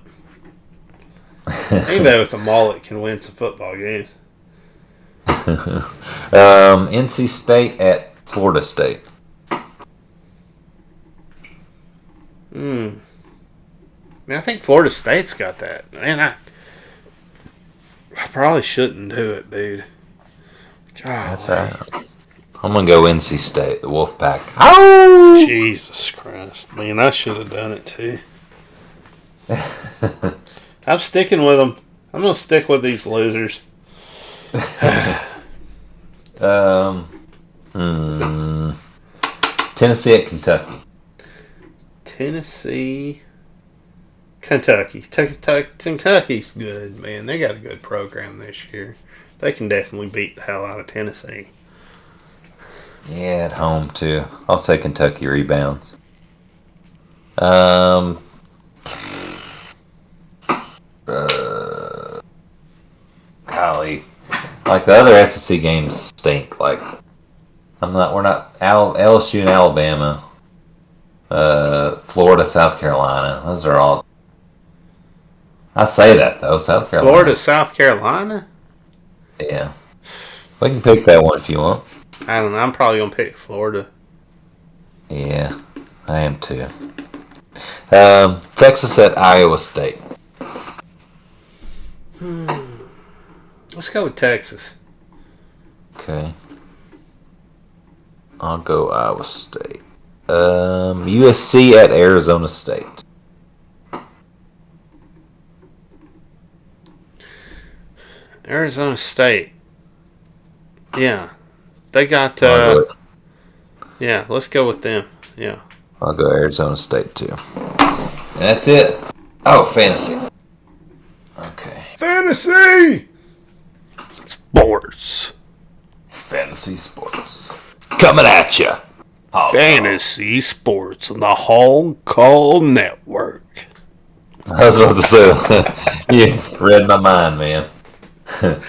Anybody with a mullet can win some football games. NC State at Florida State. Man, I think Florida State's got that. Man, I probably shouldn't do it, dude. God, that's right. I'm going to go NC State, the Wolfpack. Oh! Jesus Christ. Man, I should have done it too. I'm sticking with them. I'm going to stick with these losers. Tennessee at Kentucky. Kentucky. Kentucky's good, man. They got a good program this year. They can definitely beat the hell out of Tennessee. Yeah, at home too. I'll say Kentucky rebounds. Golly, like the other SEC games stink. Like I'm not. We're not. LSU and Alabama. Florida, South Carolina. Those are all. I say that though, South Carolina. Florida, South Carolina. Yeah, we can pick that one if you want. I don't know. I'm probably gonna pick Florida. Yeah, I am too. Texas at Iowa State. Let's go with Texas. Okay. I'll go Iowa State. USC at Arizona State. Arizona State. Yeah. They got, yeah, let's go with them. Yeah. I'll go Arizona State too. That's it. Oh, fantasy. Okay. Fantasy! Sports. Fantasy sports. Coming at you. Fantasy sports on the Hog Call Network. I was about to say, you read my mind, man. The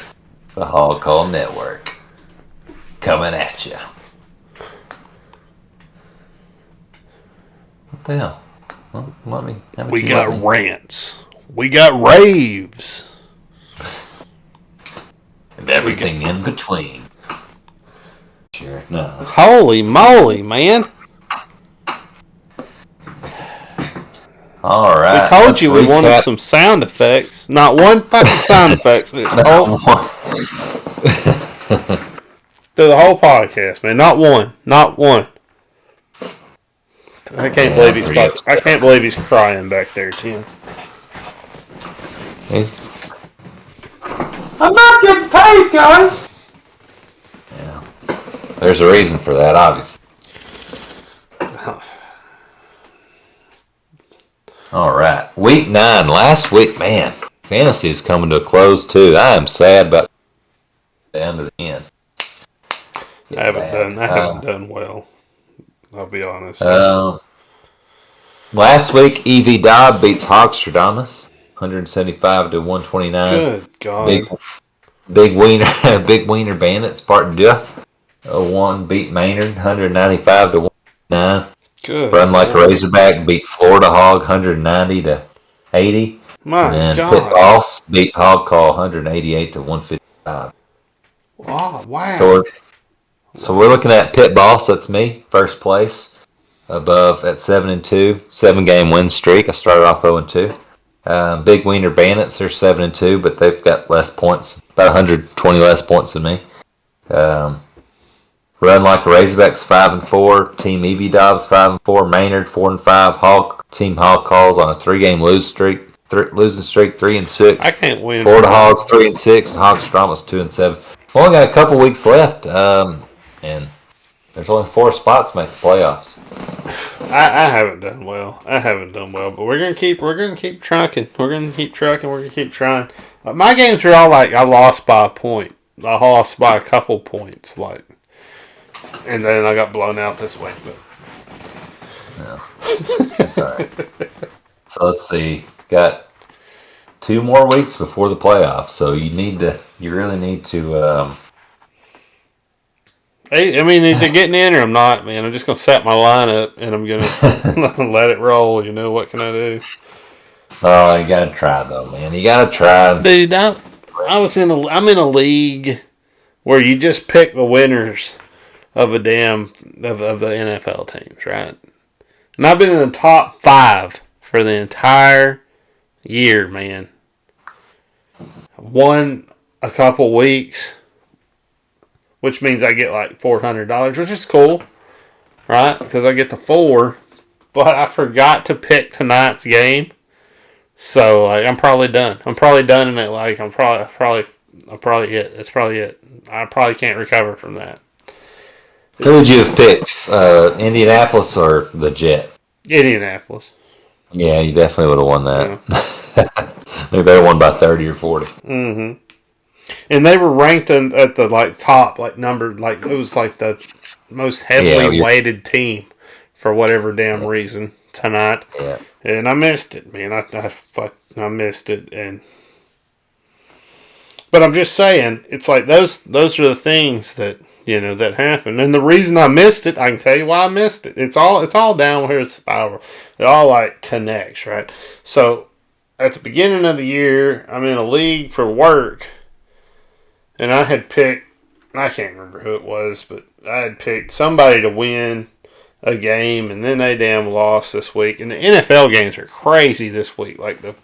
Hog Call Network. Coming at you. What the hell? Well, we got rants. We got raves. And everything in between. Sure, no. Holy moly, man. All right. We told you we wanted some sound effects. Not one fucking sound effects. Through the whole podcast, man. Not one. Not one. I can't believe he's crying back there, Tim. I'm not getting paid, guys. Yeah. There's a reason for that, obviously. All right. Week 9. Last week, man. Fantasy is coming to a close, too. I am sad about the end of the end. I haven't done well. I'll be honest. Last week, EV Dobb beats Hogstradamus, 175 to 129. Good God. Big Wiener Bandits, part 2. 1 beat Maynard, 195 to 109. Good. Run Like a Razorback beat Florida Hog, 190 to 80. My and God. Pit Boss beat Hog Call, 188 to 155. Wow. So we're looking at Pit Boss. That's me, first place. Above at 7-2, 7-game win streak. I started off 0-2. Big Wiener Bandits, they're 7-2, but they've got less points, about 120 less points than me. Run Like a Razorbacks 5-4, Team Evie Dobbs 5-4, Maynard 4-5, Team Hog Calls on a 3-game losing streak, 3-6. I can't win. Florida Hogs 3-6, and Hogstradamus 2-7. Only got a couple weeks left, and there's only 4 spots to make the playoffs. I haven't done well. But we're gonna keep trucking. We're gonna keep trying. My games are all like I lost by a point. I lost by a couple points, and then I got blown out this week. But yeah, that's all right. So let's see. Got 2 more weeks before the playoffs, so you really need to. Hey, I mean, either getting in or I'm not, man. I'm just going to set my lineup and I'm going to let it roll. You know, what can I do? Oh, you got to try, though, man. You got to try. Dude, I'm in a league where you just pick the winners of of the NFL teams, right? And I've been in the top 5 for the entire year, man. Won a couple weeks, which means I get like $400, which is cool, right? Because I get the 4, but I forgot to pick tonight's game, so I'm probably done. I'm probably done in it. I'm probably it. That's probably it. I probably can't recover from that. Who would you have picked? Indianapolis or the Jets? Indianapolis. Yeah, you definitely would have won that. Yeah. Maybe they won by 30 or 40. Mm-hmm. And they were ranked at the top, number, it was the most heavily weighted team for whatever damn reason tonight. Yeah. And I missed it, man. I missed it, but I'm just saying, it's like those are the things that that happened. And the reason I missed it, I can tell you why I missed it. It's all down here. It's spiral. It all like connects, right? So at the beginning of the year, I'm in a league for work, and I had picked, I can't remember who it was, but I had picked somebody to win a game, and then they damn lost this week. And the NFL games are crazy this week. Like the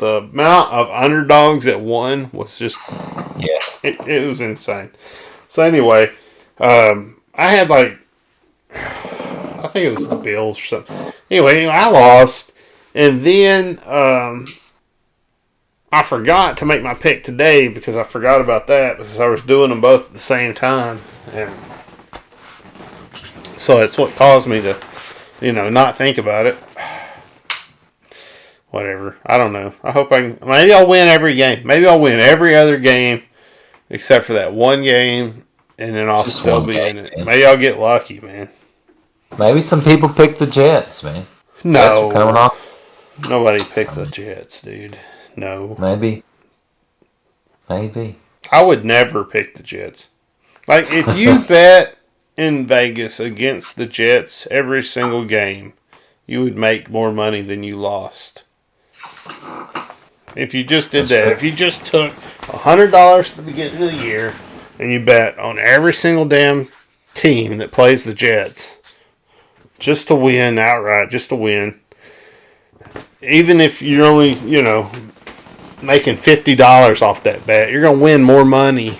amount of underdogs that won was just, it was insane. So anyway, I had I think it was the Bills or something. Anyway, I lost, and then I forgot to make my pick today because I forgot about that because I was doing them both at the same time, and so that's what caused me to, not think about it. Whatever. I don't know. I hope maybe I'll win every game. Maybe I'll win every other game except for that one game, and then I'll still be in it. Man. Maybe I'll get lucky, man. Maybe some people pick the Jets, man. No. Jets are coming off. Nobody picked the Jets, dude. No. Maybe. I would never pick the Jets. Like, if you bet in Vegas against the Jets every single game, you would make more money than you lost. If you just did that. If you just took $100 at the beginning of the year and you bet on every single damn team that plays the Jets just to win outright, just to win, even if you're only, making $50 off that bet, you're going to win more money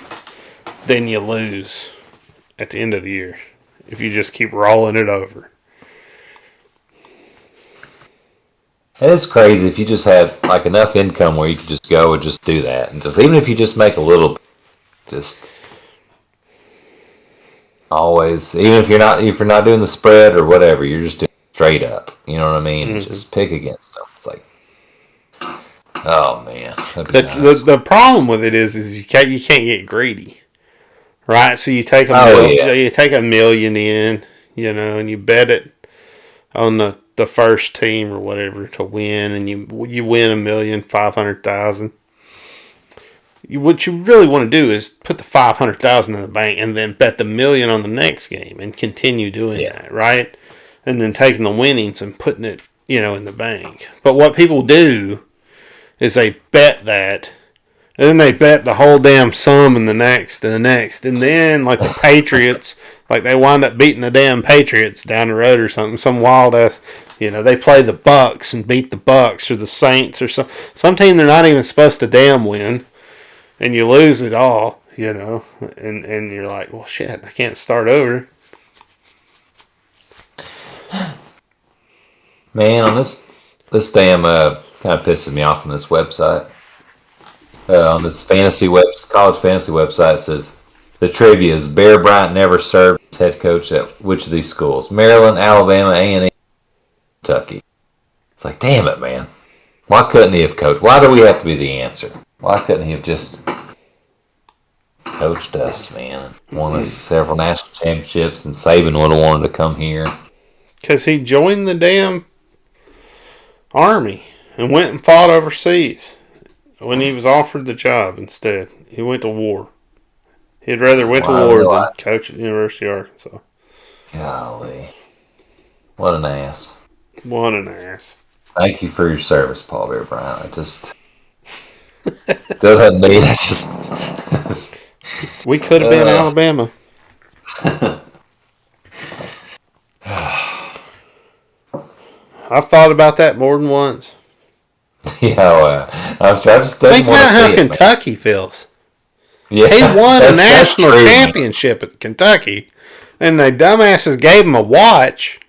than you lose at the end of the year if you just keep rolling it over. It is crazy if you just had like enough income where you could just go and just do that, and just even if you just make a little, just always, even if you're not doing the spread or whatever, you're just doing straight up. You know what I mean? Mm-hmm. Just pick against them. It's like, oh man, the problem with it is you can't get greedy, right? So you take you take $1 million in, and you bet it on the first team or whatever to win, and you win $1,500,000. What you really want to do is put the $500,000 in the bank and then bet the $1 million on the next game and continue doing that, right? And then taking the winnings and putting it, in the bank. But what people do is they bet that, and then they bet the whole damn sum and the next, and then like the Patriots, like they wind up beating the damn Patriots down the road or something, some wild ass. They play the Bucks and beat the Bucks or the Saints or some team they're not even supposed to damn win, and you lose it all, and you're like, well, shit, I can't start over. Man, on this damn kind of pisses me off on this website. On this college fantasy website, it says the trivia is Bear Bryant never served as head coach at which of these schools? Maryland, Alabama, A&M, Kentucky. It's like, damn it, man. Why couldn't he have coached? Why do we have to be the answer? Why couldn't he have just coached us, man? Won us several national championships, and Saban would have wanted to come here. Because he joined the damn Army and went and fought overseas when he was offered the job instead. He went to war. He'd rather went to war than coach at the University of Arkansas. Golly. What an ass. What an ass. Thank you for your service, Paul Bear Bryant. I just... doesn't mean I just... We could have been Alabama. I've thought about that more than once. Yeah, I just think about how Kentucky feels. Yeah, he won a national championship at Kentucky, and the dumbasses gave him a watch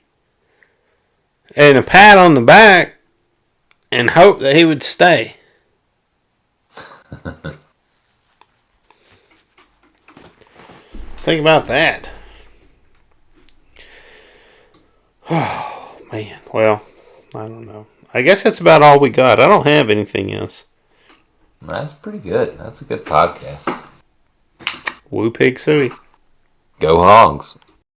and a pat on the back and hoped that he would stay. Think about that. Oh, man. Well, I don't know. I guess that's about all we got. I don't have anything else. That's pretty good. That's a good podcast. Woo Pig Suey. Go Hogs.